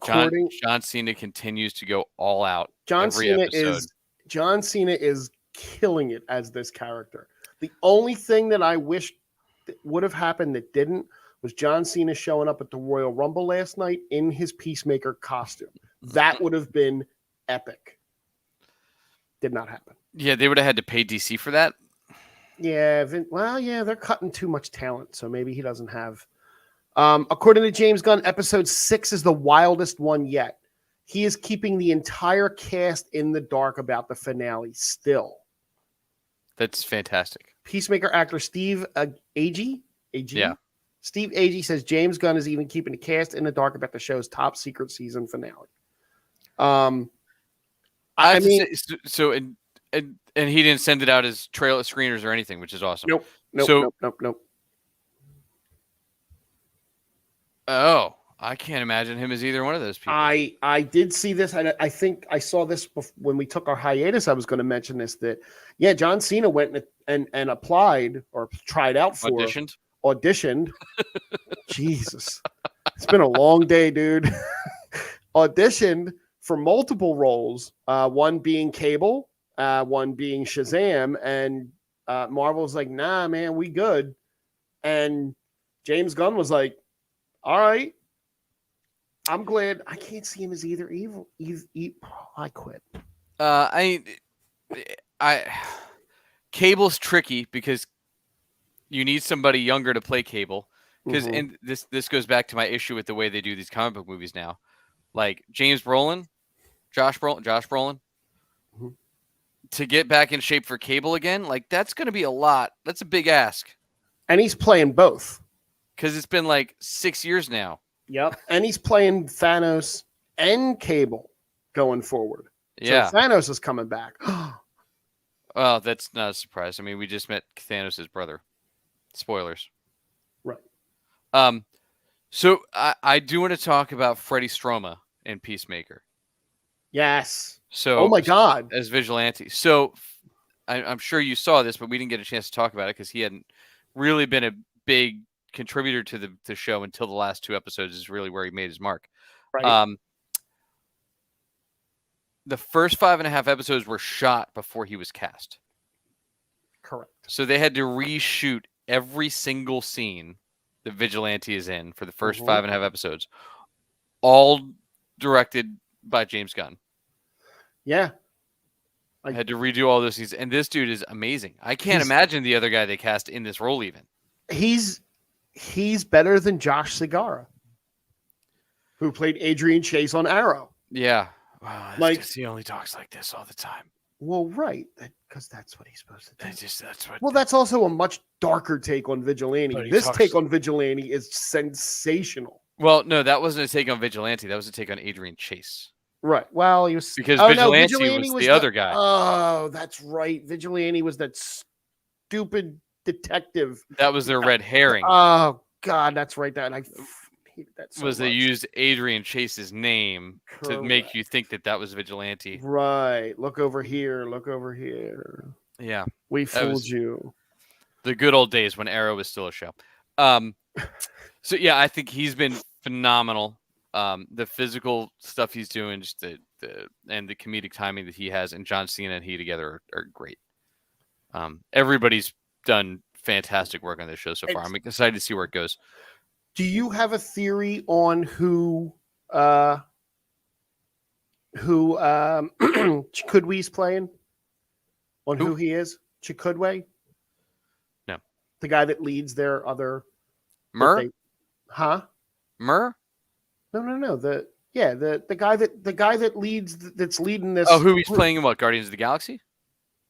Speaker 2: John Cena continues to go all out. John Cena
Speaker 1: is killing it as this character. The only thing that I wish would have happened that didn't was John Cena showing up at the Royal Rumble last night in his Peacemaker costume. That would have been epic. Did not happen.
Speaker 2: Yeah, they would have had to pay DC for that.
Speaker 1: Yeah, they're cutting too much talent, so maybe he doesn't have. According to James Gunn, episode 6 is the wildest one yet. He is keeping the entire cast in the dark about the finale still.
Speaker 2: That's fantastic.
Speaker 1: Peacemaker actor Steve Agee?
Speaker 2: Yeah.
Speaker 1: Steve Agee says James Gunn is even keeping the cast in the dark about the show's top secret season finale. I mean,
Speaker 2: and he didn't send it out as trailer screeners or anything, which is awesome.
Speaker 1: Nope.
Speaker 2: Oh, I can't imagine him as either one of those people.
Speaker 1: I did see this. I think I saw this when we took our hiatus. I was going to mention this, that yeah, John Cena went and applied or tried out for auditioned. Jesus, it's been a long day, dude. Auditioned for multiple roles. One being Cable, one being Shazam, and Marvel's like, nah, man, we good. And James Gunn was like, all right. I'm glad I can't see him as either evil. I quit.
Speaker 2: I Cable's tricky because you need somebody younger to play Cable. Because and this goes back to my issue with the way they do these comic book movies now. Like Josh Brolin, to get back in shape for Cable again, like that's going to be a lot. That's a big ask.
Speaker 1: And he's playing both.
Speaker 2: Because it's been like 6 years now.
Speaker 1: Yep. And he's playing Thanos and Cable going forward.
Speaker 2: Yeah.
Speaker 1: So Thanos is coming back.
Speaker 2: Well, that's not a surprise. I mean, we just met Thanos' brother. Spoilers.
Speaker 1: Right.
Speaker 2: So I do want to talk about Freddie Stroma in Peacemaker.
Speaker 1: Yes.
Speaker 2: So,
Speaker 1: oh my God.
Speaker 2: As Vigilante. So I'm sure you saw this, but we didn't get a chance to talk about it because he hadn't really been a big contributor to the show until the last 2 episodes is really where he made his mark.
Speaker 1: Right.
Speaker 2: The first 5.5 episodes were shot before he was cast.
Speaker 1: Correct.
Speaker 2: So they had to reshoot every single scene that Vigilante is in for the first 5.5 episodes, all directed by James Gunn.
Speaker 1: Yeah.
Speaker 2: I had to redo all those scenes, and this dude is amazing. I can't imagine the other guy they cast in this role even.
Speaker 1: He's better than Josh Segarra, who played Adrian Chase on Arrow.
Speaker 2: Yeah. Wow, like he only talks like this all the time.
Speaker 1: Well, right, because that's what he's supposed to do.
Speaker 2: Well,
Speaker 1: that's also a much darker take on Vigilante. This take on Vigilante is sensational.
Speaker 2: Well, no, that wasn't a take on Vigilante. That was a take on Adrian Chase.
Speaker 1: Right. Well, he was
Speaker 2: because Vigilante was the other guy.
Speaker 1: Oh, that's right. Vigilante was that stupid detective.
Speaker 2: That was their red herring.
Speaker 1: Oh God, that's right. That I hated that so much.
Speaker 2: They used Adrian Chase's name to make you think that was Vigilante.
Speaker 1: Right. Look over here. Look over here.
Speaker 2: Yeah,
Speaker 1: we fooled you.
Speaker 2: The good old days when Arrow was still a show. So yeah, I think he's been phenomenal. The physical stuff he's doing, just the comedic timing that he has, and John Cena and he together are great. Everybody's done fantastic work on this show so far. I'm excited to see where it goes.
Speaker 1: Do you have a theory on who Chikudwe's playing? On who he is? Chikudwe?
Speaker 2: No.
Speaker 1: The guy that leads their other
Speaker 2: Mur?
Speaker 1: Mur? No. The guy that leads that's leading this.
Speaker 2: Oh, who he's playing in what? Guardians of the Galaxy?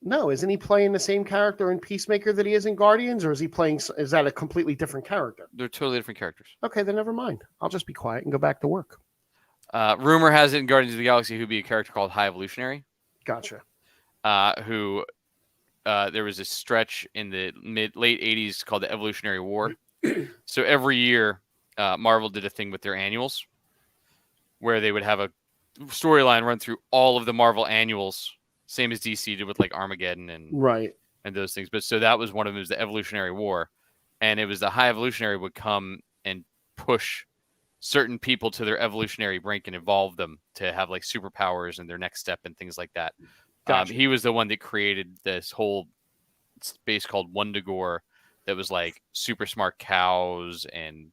Speaker 1: No, isn't he playing the same character in Peacemaker that he is in Guardians, or is that a completely different character?
Speaker 2: They're totally different characters.
Speaker 1: Okay, then never mind. I'll just be quiet and go back to work.
Speaker 2: Rumor has it in Guardians of the Galaxy who'd be a character called High Evolutionary.
Speaker 1: Gotcha.
Speaker 2: Who there was a stretch in the late 80s called the Evolutionary War. So every year, Marvel did a thing with their annuals where they would have a storyline run through all of the Marvel annuals, same as DC did with like Armageddon and those things. But so that was one of them, was the Evolutionary War, and it was the High Evolutionary would come and push certain people to their evolutionary brink and evolve them to have like superpowers and their next step and things like that. Gotcha. He was the one that created this whole space called Wundagore that was like super smart cows and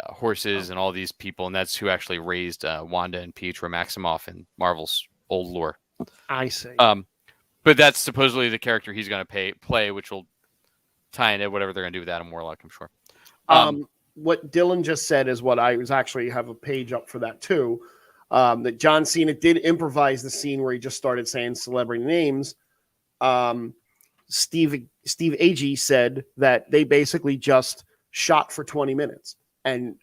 Speaker 2: horses and all these people, and that's who actually raised Wanda and Pietro Maximoff in Marvel's old lore.
Speaker 1: I see.
Speaker 2: But that's supposedly the character he's going to play, which will tie into whatever they're going to do with Adam Warlock, I'm sure.
Speaker 1: What Dylan just said is what I was actually have a page up for that too. That John Cena did improvise the scene where he just started saying celebrity names. Steve Agee said that they basically just shot for 20 minutes and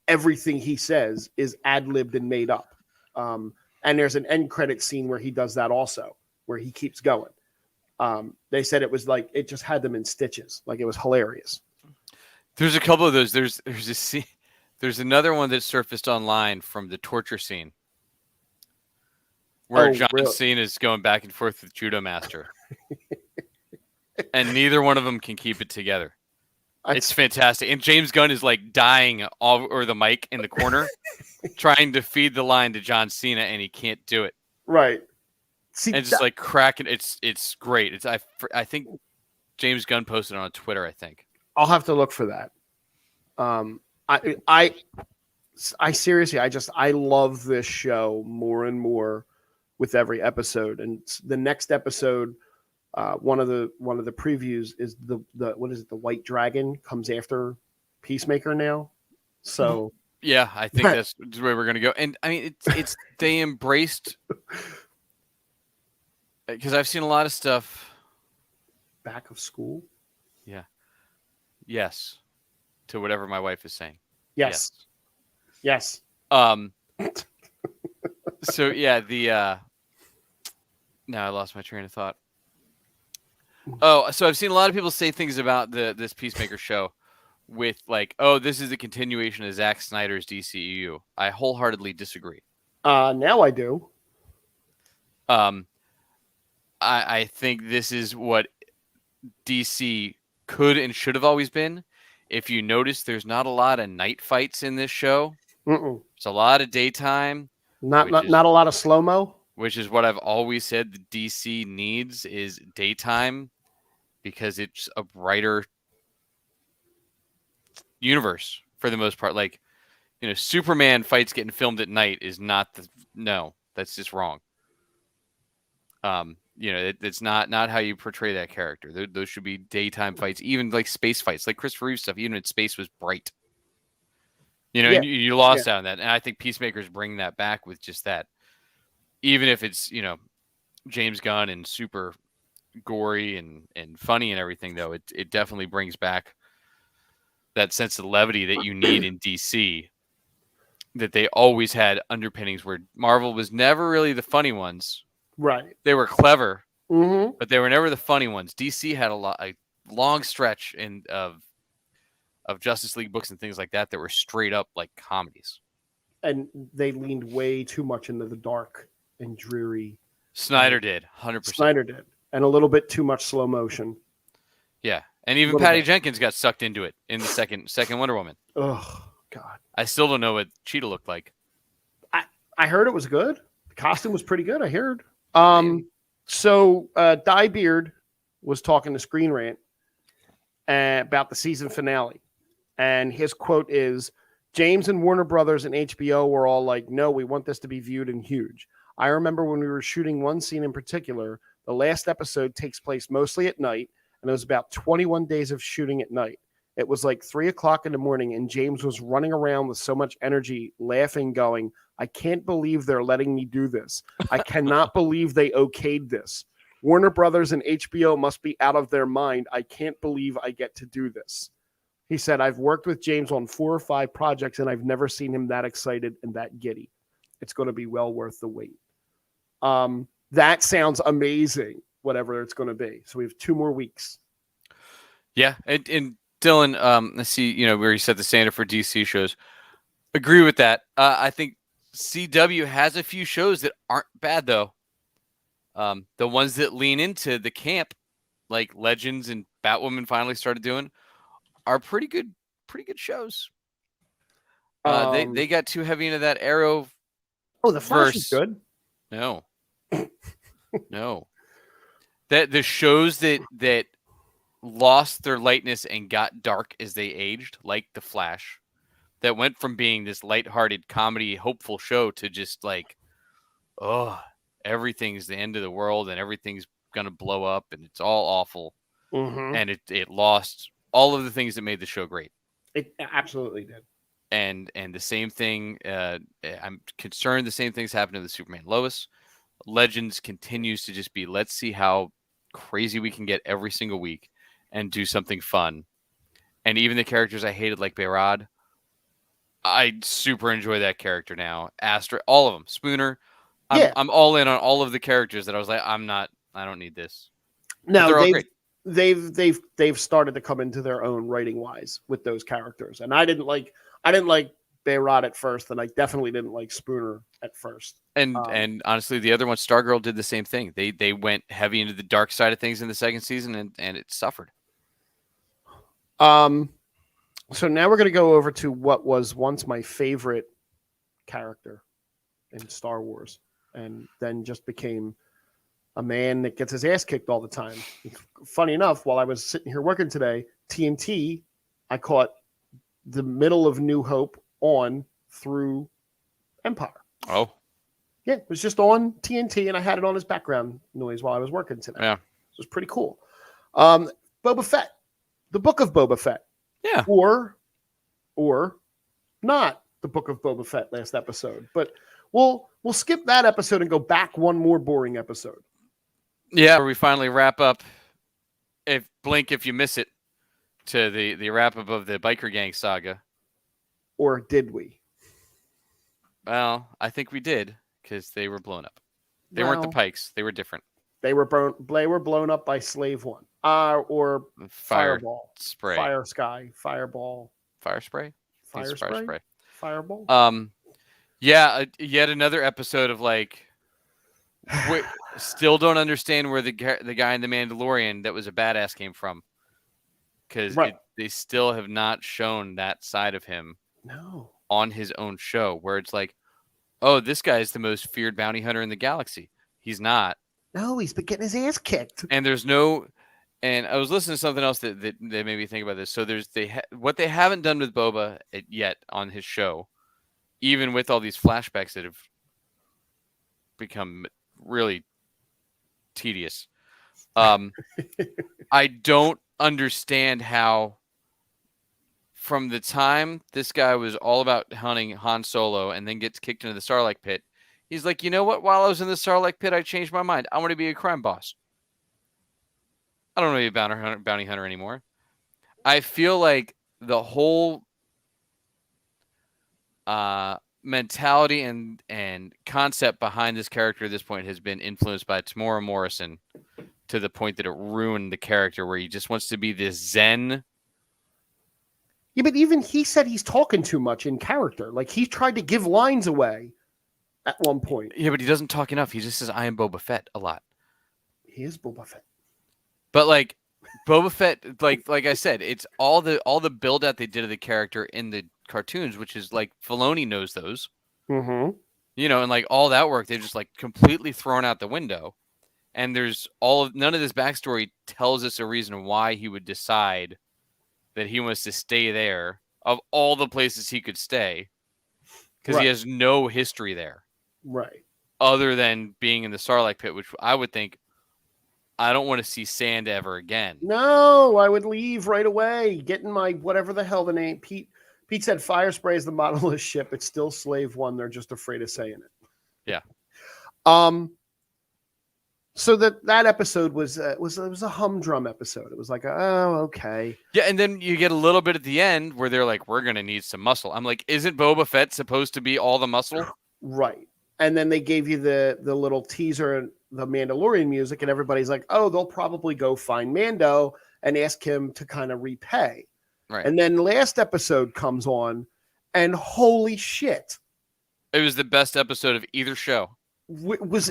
Speaker 1: everything he says is ad-libbed and made up. And there's an end credit scene where he does that also, where he keeps going. They said it was like, it just had them in stitches. Like it was hilarious.
Speaker 2: There's a couple of those. There's a scene. There's another one that surfaced online from the torture scene where John
Speaker 1: really?
Speaker 2: Cena is going back and forth with Judo Master, and neither one of them can keep it together. It's fantastic. And James Gunn is like dying all over the mic in the corner, trying to feed the line to John Cena, and he can't do it.
Speaker 1: Right. See,
Speaker 2: and just like cracking. It's great. I think James Gunn posted on Twitter. I think
Speaker 1: I'll have to look for that. I seriously, I love this show more and more with every episode. And the next episode, one of the previews is the what is it? The White Dragon comes after Peacemaker now. So
Speaker 2: yeah, I think that's where we're gonna go. And I mean, it's they embraced, because I've seen a lot of stuff.
Speaker 1: Back of school.
Speaker 2: Yeah. Yes. To whatever my wife is saying.
Speaker 1: Yes.
Speaker 2: So yeah, now I lost my train of thought. Oh, so I've seen a lot of people say things about this Peacemaker show with like, oh, this is a continuation of Zack Snyder's DCEU. I wholeheartedly disagree.
Speaker 1: Now I do.
Speaker 2: I think this is what DC could and should have always been. If you notice, there's not a lot of night fights in this show. It's a lot of daytime.
Speaker 1: Not a lot of slow-mo.
Speaker 2: Which is what I've always said the DC needs is daytime, because it's a brighter universe for the most part. Like, Superman fights getting filmed at night is not that's just wrong. It's not how you portray that character. Those should be daytime fights, even like space fights, like Christopher Reeve stuff. Even in space was bright. And you lost out on that. And I think Peacemaker's bringing that back with just that. Even if it's, James Gunn and super gory and funny and everything, though, it definitely brings back that sense of levity that you need in DC, that they always had underpinnings where Marvel was never really the funny ones.
Speaker 1: Right.
Speaker 2: They were clever, but they were never the funny ones. DC had a long stretch of Justice League books and things like that were straight up like comedies.
Speaker 1: And they leaned way too much into the dark and dreary.
Speaker 2: Snyder did, 100%.
Speaker 1: Snyder did. And a little bit too much slow motion.
Speaker 2: Yeah. And even Patty Jenkins got sucked into it in the second Wonder Woman.
Speaker 1: Oh, God.
Speaker 2: I still don't know what Cheetah looked like.
Speaker 1: I heard it was good. The costume was pretty good, I heard. So Diebeard was talking to Screen Rant about the season finale. And his quote is, James and Warner Brothers and HBO were all like, no, we want this to be viewed and huge. I remember when we were shooting one scene in particular, the last episode takes place mostly at night, and it was about 21 days of shooting at night. It was like 3:00 in the morning, and James was running around with so much energy, laughing, going, I can't believe they're letting me do this. I cannot believe they okayed this. Warner Brothers and HBO must be out of their mind. I can't believe I get to do this. He said, I've worked with James on 4 or 5 projects, and I've never seen him that excited and that giddy. It's going to be well worth the wait. That sounds amazing, whatever it's going to be. So we have 2 more weeks.
Speaker 2: Yeah. And Dylan, let's see, where you said the standard for DC shows. Agree with that. I think CW has a few shows that aren't bad, though. The ones that lean into the camp, like Legends and Batwoman finally started doing, are pretty good shows. They got too heavy into that Arrow.
Speaker 1: Oh, the Flash is good.
Speaker 2: No. No. That the shows that lost their lightness and got dark as they aged, like the Flash, that went from being this lighthearted comedy, hopeful show to just like, everything's the end of the world and everything's gonna blow up and it's all awful. And it lost all of the things that made the show great.
Speaker 1: It absolutely did.
Speaker 2: And the same thing, I'm concerned the same things happen to the Superman Lois. Legends continues to just be, let's see how crazy we can get every single week and do something fun. And even the characters I hated, like Behrad, I super enjoy that character now. Astra, all of them. Spooner. I'm all in on all of the characters that I was like, I don't need this.
Speaker 1: No, they've started to come into their own writing wise with those characters. And I didn't like Bayrod at first, and I definitely didn't like Spooner at first.
Speaker 2: And honestly, the other one, Stargirl, did the same thing. They went heavy into the dark side of things in the second season, and it suffered.
Speaker 1: So now we're going to go over to what was once my favorite character in Star Wars, and then just became a man that gets his ass kicked all the time. Funny enough, while I was sitting here working today, TNT, I caught the middle of New Hope on through Empire.
Speaker 2: Oh.
Speaker 1: Yeah, it was just on TNT, and I had it on as background noise while I was working today.
Speaker 2: Yeah.
Speaker 1: It was pretty cool. Boba Fett, the Book of Boba Fett.
Speaker 2: Yeah.
Speaker 1: Or not the Book of Boba Fett last episode. But we'll skip that episode and go back one more boring episode.
Speaker 2: Yeah, where we finally wrap up. Blink if you miss it, to the wrap up of the biker gang saga.
Speaker 1: Or did we?
Speaker 2: Well, I think we did, because they were blown up. They weren't the Pikes. They were different.
Speaker 1: They were blown up by Slave One. Or Fireball.
Speaker 2: Spray.
Speaker 1: Fire Sky. Fireball.
Speaker 2: Fire spray?
Speaker 1: Fire spray? Fireball?
Speaker 2: Yeah, yet another episode of like, still don't understand where the guy in The Mandalorian that was a badass came from. Because they still have not shown that side of him.
Speaker 1: No.
Speaker 2: On his own show, where it's like, oh, this guy is the most feared bounty hunter in the galaxy. He's not.
Speaker 1: No, he's been getting his ass kicked.
Speaker 2: And there's no. And I was listening to something else that made me think about this. So there's what they haven't done with Boba yet on his show, even with all these flashbacks that have become really tedious. I don't understand how, from the time this guy was all about hunting Han Solo and then gets kicked into the Sarlacc pit, he's like, you know what? While I was in the Sarlacc pit, I changed my mind. I want to be a crime boss. I don't want to be a bounty hunter anymore. I feel like the whole mentality and concept behind this character at this point has been influenced by Tamora Morrison to the point that it ruined the character, where he just wants to be this zen.
Speaker 1: Yeah, but even he said he's talking too much in character. Like, he tried to give lines away at one point.
Speaker 2: Yeah, but he doesn't talk enough. He just says, I am Boba Fett a lot.
Speaker 1: He is Boba Fett.
Speaker 2: But like Boba Fett, like I said, it's all the build out they did of the character in the cartoons, which is like Filoni knows those.
Speaker 1: Mm-hmm.
Speaker 2: You know, and like all that work, they've just like completely thrown out the window. And there's none of this backstory tells us a reason why he would decide that he wants to stay there of all the places he could stay, because he has no history there.
Speaker 1: Right.
Speaker 2: Other than being in the Sarlacc pit, which I would think, I don't want to see sand ever again.
Speaker 1: No, I would leave right away. Get in my whatever the hell the name. Pete said Fire Spray is the model of the ship. It's still Slave One. They're just afraid of saying it.
Speaker 2: Yeah.
Speaker 1: So that episode was a humdrum episode. It was like, oh, okay.
Speaker 2: Yeah, and then you get a little bit at the end where they're like, we're gonna need some muscle. I'm like, isn't Boba Fett supposed to be all the muscle?
Speaker 1: Right. And then they gave you the little teaser and the Mandalorian music, and everybody's like, oh, they'll probably go find Mando and ask him to kind of repay.
Speaker 2: Right.
Speaker 1: And then last episode comes on, and holy shit.
Speaker 2: It was the best episode of either show.
Speaker 1: It was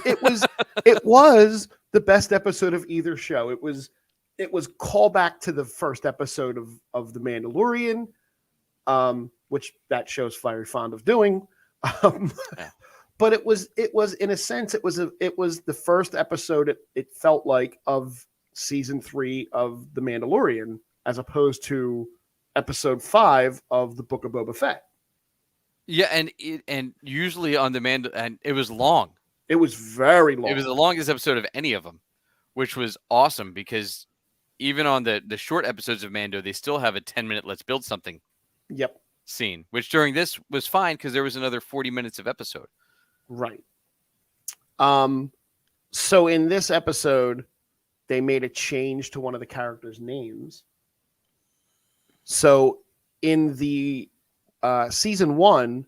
Speaker 1: the best episode of either show. It was callback to the first episode of The Mandalorian, which that show's very fond of doing. But it was in a sense it was the first episode it felt like of season 3 of The Mandalorian, as opposed to episode 5 of the Book of Boba Fett.
Speaker 2: Yeah, and usually on demand, and it was long.
Speaker 1: It was very long.
Speaker 2: It was the longest episode of any of them, which was awesome, because even on the short episodes of Mando, they still have a 10-minute let's build something scene, which during this was fine because there was another 40 minutes of episode.
Speaker 1: Right. So in this episode, they made a change to one of the characters' names. So in the season 1,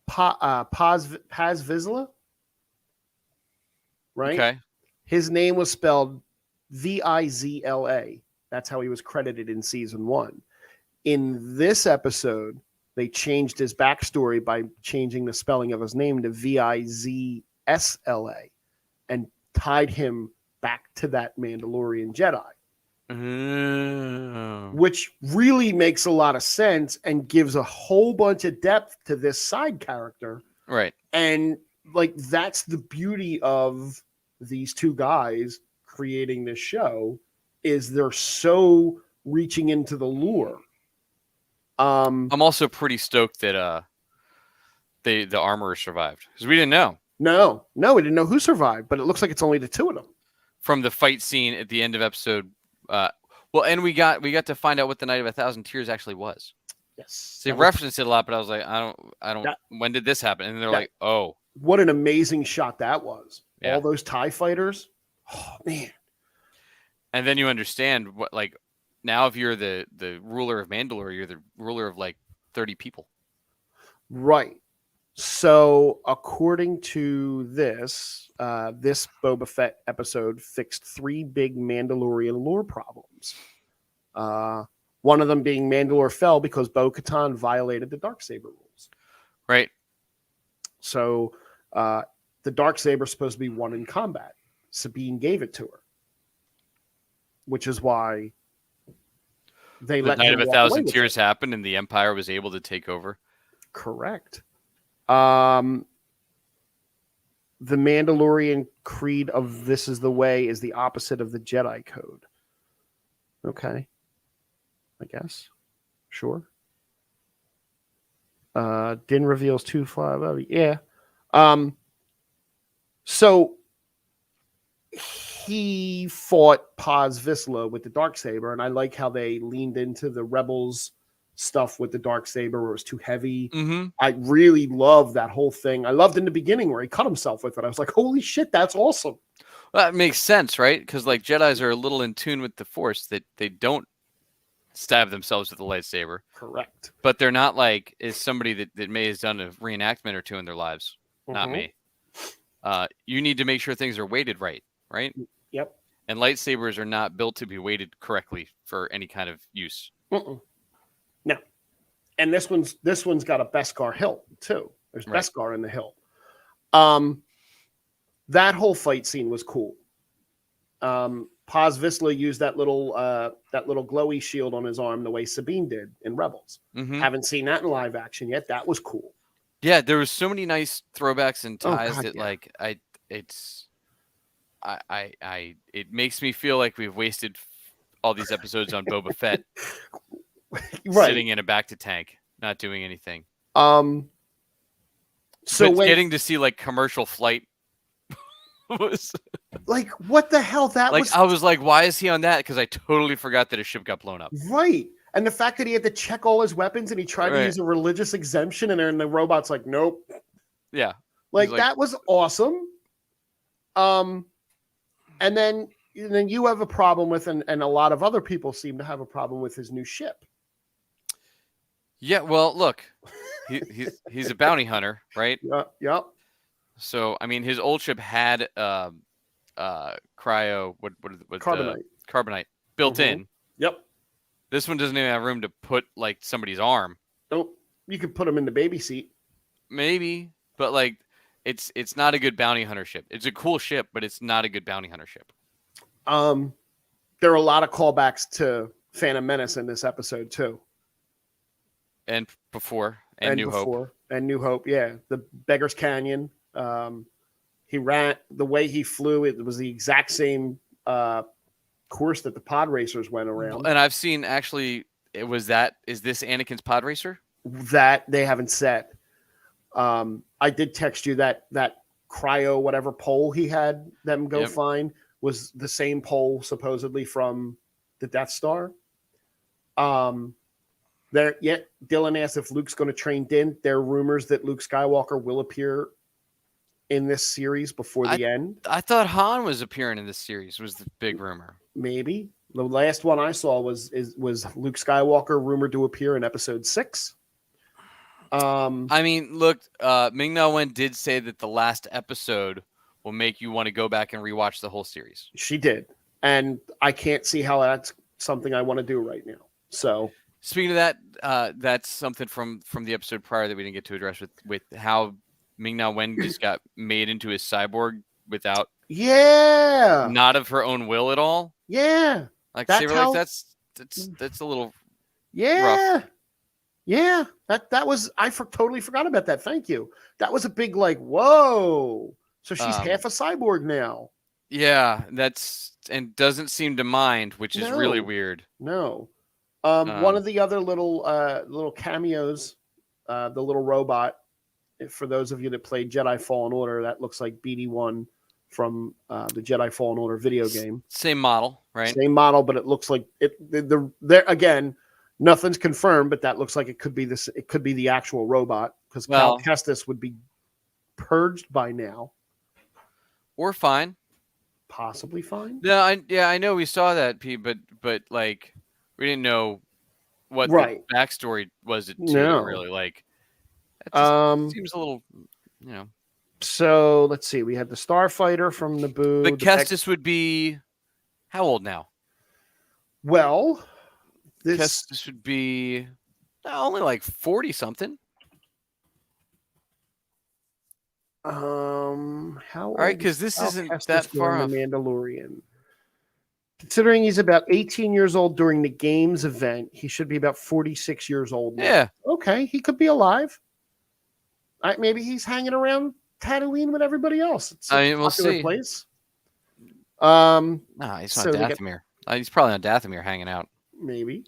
Speaker 1: Paz Vizsla, right?
Speaker 2: Okay.
Speaker 1: His name was spelled Vizla. That's how he was credited in season 1. In this episode, they changed his backstory by changing the spelling of his name to Vizsla and tied him back to that Mandalorian Jedi. Which really makes a lot of sense and gives a whole bunch of depth to this side character.
Speaker 2: Right.
Speaker 1: And like that's the beauty of these two guys creating this show, is they're so reaching into the lore.
Speaker 2: I'm also pretty stoked that the armorer survived, because we didn't know.
Speaker 1: No, we didn't know who survived, but it looks like it's only the two of them.
Speaker 2: From the fight scene at the end of episode, well, and we got to find out what the Night of 1,000 Tears actually was.
Speaker 1: Yes,
Speaker 2: so they referenced it a lot, but I was like, I don't. When did this happen? And they're like, oh,
Speaker 1: what an amazing shot that was!
Speaker 2: Yeah.
Speaker 1: All those TIE fighters, oh man!
Speaker 2: And then you understand what, like, now if you're the ruler of Mandalore, you're the ruler of like 30 people,
Speaker 1: right? So, according to this, this Boba Fett episode fixed 3 big Mandalorian lore problems. One of them being Mandalore fell because Bo-Katan violated the Darksaber rules.
Speaker 2: Right.
Speaker 1: So, the Darksaber is supposed to be won in combat. Sabine gave it to her, which is why they let
Speaker 2: the Night of
Speaker 1: him walk
Speaker 2: 1,000
Speaker 1: away with
Speaker 2: Tears
Speaker 1: it.
Speaker 2: happened, and the Empire was able to take over.
Speaker 1: Correct. The Mandalorian creed of "This is the way" is the opposite of the Jedi code. Okay, I guess. Sure. Din reveals 2-5. Yeah. So he fought Paz Vizsla with the Darksaber, and I like how they leaned into the Rebels stuff with the Darksaber where it was too heavy.
Speaker 2: Mm-hmm.
Speaker 1: I really love that whole thing. I loved in the beginning where he cut himself with it. I was like, holy shit, that's awesome.
Speaker 2: Well, that makes sense, right? Because like Jedis are a little in tune with the Force, that they don't stab themselves with a lightsaber.
Speaker 1: Correct.
Speaker 2: But they're not like is somebody that may has done a reenactment or two in their lives. Not me. You need to make sure things are weighted right?
Speaker 1: Yep.
Speaker 2: And lightsabers are not built to be weighted correctly for any kind of use.
Speaker 1: No. And this one's got a Beskar hilt too. There's Beskar in the hilt. That whole fight scene was cool. Paz Vizsla used that little glowy shield on his arm the way Sabine did in Rebels.
Speaker 2: Mm-hmm.
Speaker 1: Haven't seen that in live action yet. That was cool.
Speaker 2: Yeah, there was so many nice throwbacks and ties it makes me feel like we've wasted all these episodes on Boba Fett sitting in a bacta tank, not doing anything.
Speaker 1: So
Speaker 2: getting to see like commercial flight was
Speaker 1: like, what the hell? That
Speaker 2: like,
Speaker 1: was.
Speaker 2: I was like, why is he on that? Because I totally forgot that his ship got blown up.
Speaker 1: Right. And the fact that he had to check all his weapons and he tried to use a religious exemption, and then the robot's like, nope.
Speaker 2: Yeah.
Speaker 1: Like that was awesome. And then you have a problem with, and a lot of other people seem to have a problem with his new ship.
Speaker 2: Yeah, well, look, he's a bounty hunter, right?
Speaker 1: Yep.
Speaker 2: So, I mean, his old ship had carbonite built in.
Speaker 1: Yep.
Speaker 2: This one doesn't even have room to put like somebody's arm.
Speaker 1: Nope. You could put him in the baby seat.
Speaker 2: Maybe, but like it's not a good bounty hunter ship. It's a cool ship, but it's not a good bounty hunter ship.
Speaker 1: There are a lot of callbacks to Phantom Menace in this episode too.
Speaker 2: And before, and New Hope.
Speaker 1: And New Hope, yeah. The Beggar's Canyon. He ran the way he flew. It was the exact same course that the pod racers went around.
Speaker 2: And I've seen actually, is this Anakin's pod racer?
Speaker 1: That they haven't said. I did text you that cryo whatever pole he had them go find was the same pole supposedly from the Death Star. Dylan asked if Luke's going to train Din. There are rumors that Luke Skywalker will appear in this series before the end.
Speaker 2: I thought Han was appearing in this series, was the big rumor.
Speaker 1: Maybe. The last one I saw was Luke Skywalker rumored to appear in episode 6.
Speaker 2: I mean, look, Ming-Na Wen did say that the last episode will make you want to go back and rewatch the whole series.
Speaker 1: She did. and I can't see how that's something I want to do right now. So
Speaker 2: Speaking of that, that's something from the episode prior that we didn't get to address with how Ming-Na Wen just got made into a cyborg without
Speaker 1: yeah,
Speaker 2: not of her own will at all.
Speaker 1: yeah,
Speaker 2: Like
Speaker 1: that's
Speaker 2: Saber, like
Speaker 1: how.
Speaker 2: that's a little rough.
Speaker 1: Yeah, yeah. That was totally forgot about that. Thank you. That was a big like whoa. So she's half a cyborg now.
Speaker 2: Yeah, that's and doesn't seem to mind, which is really
Speaker 1: No,
Speaker 2: weird.
Speaker 1: no. One of the other little cameos, the little robot. For those of you that played Jedi Fallen Order, that looks like BD-1 from the Jedi Fallen Order video game.
Speaker 2: Same model, right?
Speaker 1: Same model, but it looks like it. There again, nothing's confirmed, but that looks like it could be this. It could be the actual robot because Cal Kestis would be purged by now.
Speaker 2: Or fine.
Speaker 1: Possibly fine.
Speaker 2: No, I know we saw that, Pete, but like we didn't know what
Speaker 1: right.
Speaker 2: the backstory was to him really. Like it just seems a little, you know.
Speaker 1: So let's see. We had the Starfighter from Naboo.
Speaker 2: But Kestis would be how old now?
Speaker 1: Well,
Speaker 2: Kestis would be only like 40 something.
Speaker 1: How
Speaker 2: all right, because this isn't that far off.
Speaker 1: The Mandalorian. Considering he's about 18 years old during the games event, he should be about 46 years old now.
Speaker 2: Yeah.
Speaker 1: Okay, he could be alive. Maybe he's hanging around Tatooine with everybody else. It's a
Speaker 2: we'll see.
Speaker 1: Place.
Speaker 2: No, he's not Dathomir. He's probably on Dathomir hanging out.
Speaker 1: Maybe.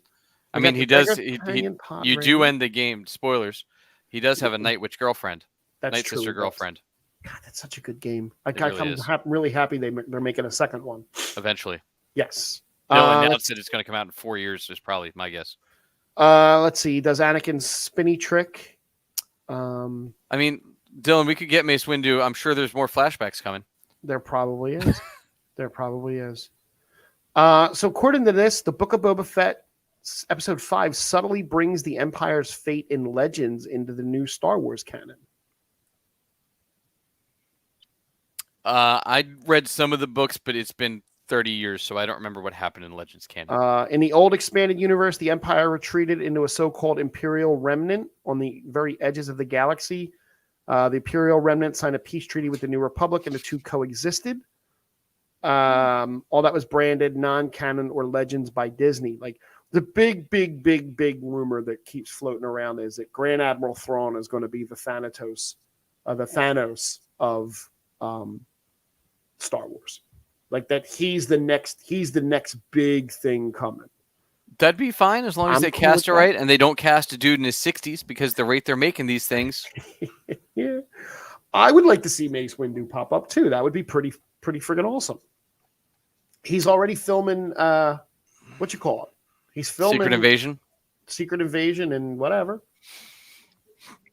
Speaker 2: I mean, he does. You do end the game. Spoilers. He does have a Night Witch girlfriend.
Speaker 1: That's
Speaker 2: Night
Speaker 1: true.
Speaker 2: Sister girlfriend.
Speaker 1: God, that's such a good game. I'm really happy they're making a second one.
Speaker 2: Eventually.
Speaker 1: Yes.
Speaker 2: They'll announce that it's going to come out in 4 years. Is probably my guess.
Speaker 1: Let's see. Does Anakin's spinny trick?
Speaker 2: I mean, Dylan, we could get Mace Windu. I'm sure there's more flashbacks coming.
Speaker 1: There probably is. So according to this, the Book of Boba Fett, Episode 5, subtly brings the Empire's fate in Legends into the new Star Wars canon.
Speaker 2: I read some of the books, but it's been 30 years, so I don't remember what happened in Legends canon.
Speaker 1: In the old expanded universe, the Empire retreated into a so-called Imperial remnant on the very edges of the galaxy. The Imperial remnant signed a peace treaty with the New Republic, and the two coexisted. All that was branded non-canon or Legends by Disney. Like the big rumor that keeps floating around is that Grand Admiral Thrawn is going to be the Thanatos of Star Wars. Like that he's the next big thing coming.
Speaker 2: That'd be fine as long as they cast it right and they don't cast a dude in his 60s because the rate they're making these things.
Speaker 1: Yeah. I would like to see Mace Windu pop up too. That would be pretty friggin' awesome. He's already filming what you call it? He's filming Secret Invasion and whatever.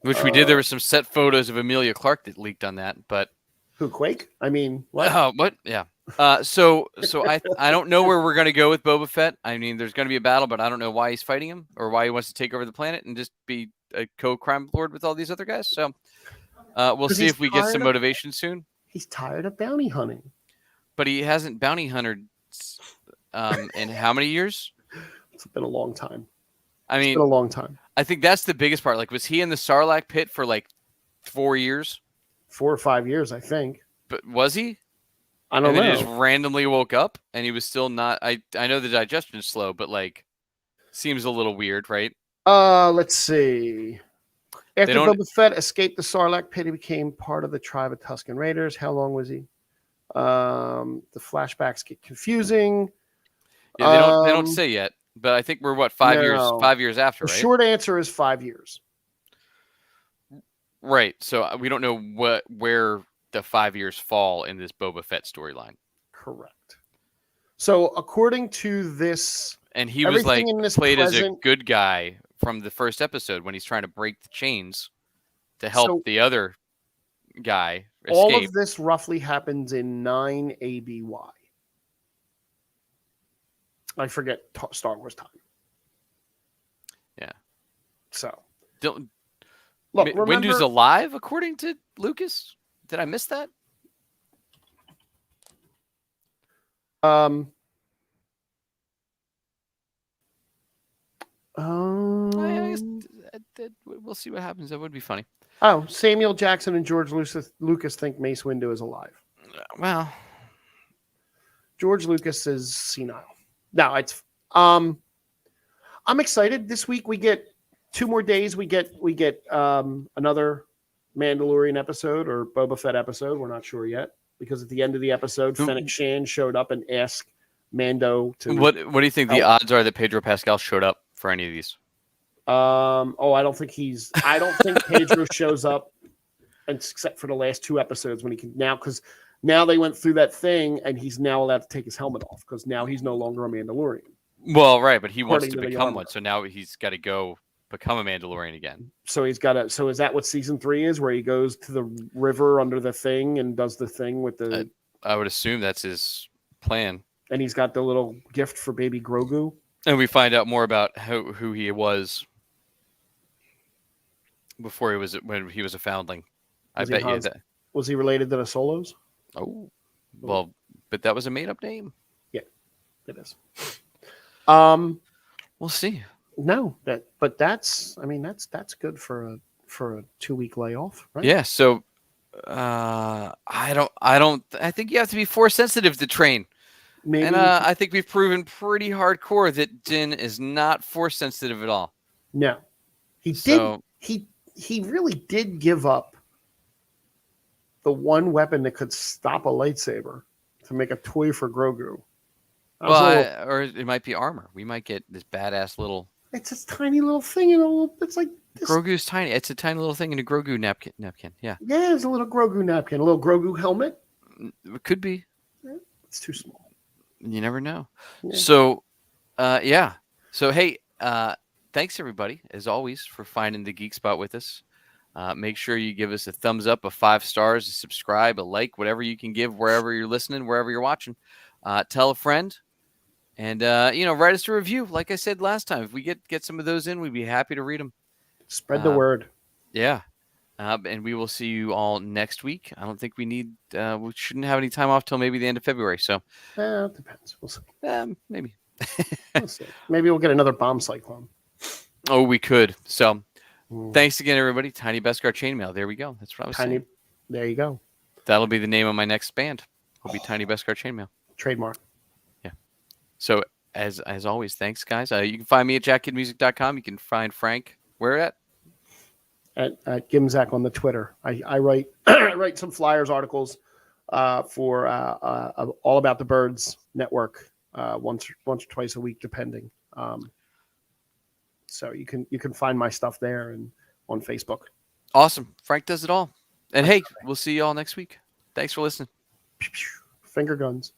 Speaker 2: Which we did. There were some set photos of Emilia Clarke that leaked on that, but
Speaker 1: who, Quake? I mean, what?
Speaker 2: What? Yeah. So I don't know where we're going to go with Boba Fett. I mean, there's going to be a battle, but I don't know why he's fighting him or why he wants to take over the planet and just be a co-crime lord with all these other guys. So we'll see if we get some motivation soon.
Speaker 1: He's tired of bounty hunting.
Speaker 2: But he hasn't bounty hunted in how many years?
Speaker 1: It's been a long time.
Speaker 2: It's been
Speaker 1: a long time.
Speaker 2: I think that's the biggest part. Like, was he in the Sarlacc pit for like 4 years?
Speaker 1: 4 or 5 years, I think.
Speaker 2: But was he?
Speaker 1: I don't know.
Speaker 2: He just randomly woke up and he was still not. I know the digestion is slow, but like, seems a little weird, right?
Speaker 1: Let's see. After Boba Fett escaped the Sarlacc pit, he became part of the tribe of Tusken Raiders. How long was he? The flashbacks get confusing.
Speaker 2: Yeah, they don't say yet, but I think we're what 5 years? 5 years after, right?
Speaker 1: The short answer is 5 years.
Speaker 2: Right. So we don't know where the 5 years fall in this Boba Fett storyline.
Speaker 1: Correct. So according to this,
Speaker 2: and he was like played as a good guy from the first episode when he's trying to break the chains to help the other guy escape.
Speaker 1: All of this roughly happens in 9 ABY. I forget Star Wars time.
Speaker 2: Yeah.
Speaker 1: So
Speaker 2: look, Windu's alive according to Lucas. Did I miss that? I guess
Speaker 1: Um,
Speaker 2: we'll see what happens. That would be funny.
Speaker 1: Samuel Jackson and George Lucas think Mace Windu is alive.
Speaker 2: Well,
Speaker 1: George Lucas is senile. No, it's I'm excited. This week we get 2 more days. We get another Mandalorian episode or Boba Fett episode. We're not sure yet because at the end of the episode, Fennec Shand showed up and asked Mando to.
Speaker 2: what do you think the odds are that Pedro Pascal showed up for any of these?
Speaker 1: I don't think Pedro shows up, except for the last 2 episodes when he can now because now they went through that thing and he's now allowed to take his helmet off because now he's no longer a Mandalorian.
Speaker 2: Well, right, but he wants
Speaker 1: According
Speaker 2: to
Speaker 1: to the
Speaker 2: become
Speaker 1: armor.
Speaker 2: one, so now he's got to go become a Mandalorian again.
Speaker 1: So he's got to. So is that what season 3 is, where he goes to the river under the thing and does the thing with the?
Speaker 2: I would assume that's his plan.
Speaker 1: And he's got the little gift for baby Grogu.
Speaker 2: And we find out more about who he was before when he was a foundling. I bet you that.
Speaker 1: Was he related to the Solos?
Speaker 2: Oh, well, but that was a made-up name.
Speaker 1: Yeah, it is.
Speaker 2: We'll see.
Speaker 1: No, that's good for a 2-week layoff, right?
Speaker 2: Yeah. So, I think you have to be force sensitive to train.
Speaker 1: Maybe.
Speaker 2: And I think we've proven pretty hardcore that Din is not force sensitive at all.
Speaker 1: No, he did. He really did give up the one weapon that could stop a lightsaber to make a toy for Grogu.
Speaker 2: Or it might be armor. We might get this badass little.
Speaker 1: It's a tiny little thing, it's like this.
Speaker 2: Grogu's tiny. It's a tiny little thing in a Grogu napkin. Yeah.
Speaker 1: Yeah, it's a little Grogu napkin, a little Grogu helmet.
Speaker 2: It could be.
Speaker 1: It's too small.
Speaker 2: You never know.
Speaker 1: Yeah.
Speaker 2: So, yeah. So, hey, thanks everybody, as always, for finding the Geek Spot with us. Make sure you give us a thumbs up, a 5 stars, a subscribe, a like, whatever you can give, wherever you're listening, wherever you're watching. Tell a friend, and write us a review. Like I said last time, if we get some of those in, we'd be happy to read them.
Speaker 1: Spread the word.
Speaker 2: Yeah. And we will see you all next week. I don't think we shouldn't have any time off till maybe the end of February. So
Speaker 1: it depends. We'll see.
Speaker 2: Maybe.
Speaker 1: We'll see. Maybe we'll get another bomb cyclone.
Speaker 2: Oh, we could. So thanks again, everybody. Tiny Beskar Chainmail. There we go. That's what I was saying.
Speaker 1: There you go.
Speaker 2: That'll be the name of my next band. It'll be Tiny Beskar Chainmail.
Speaker 1: Trademark.
Speaker 2: Yeah. So as always, thanks, guys. You can find me at jackkidmusic.com. You can find Frank. Where at?
Speaker 1: At Gimzak on the Twitter. I write write some flyers, articles for All About the Birds Network once or twice a week, depending. So you can find my stuff there and on Facebook.
Speaker 2: Awesome. Frank does it all. And hey, we'll see you all next week. Thanks for listening.
Speaker 1: Finger guns.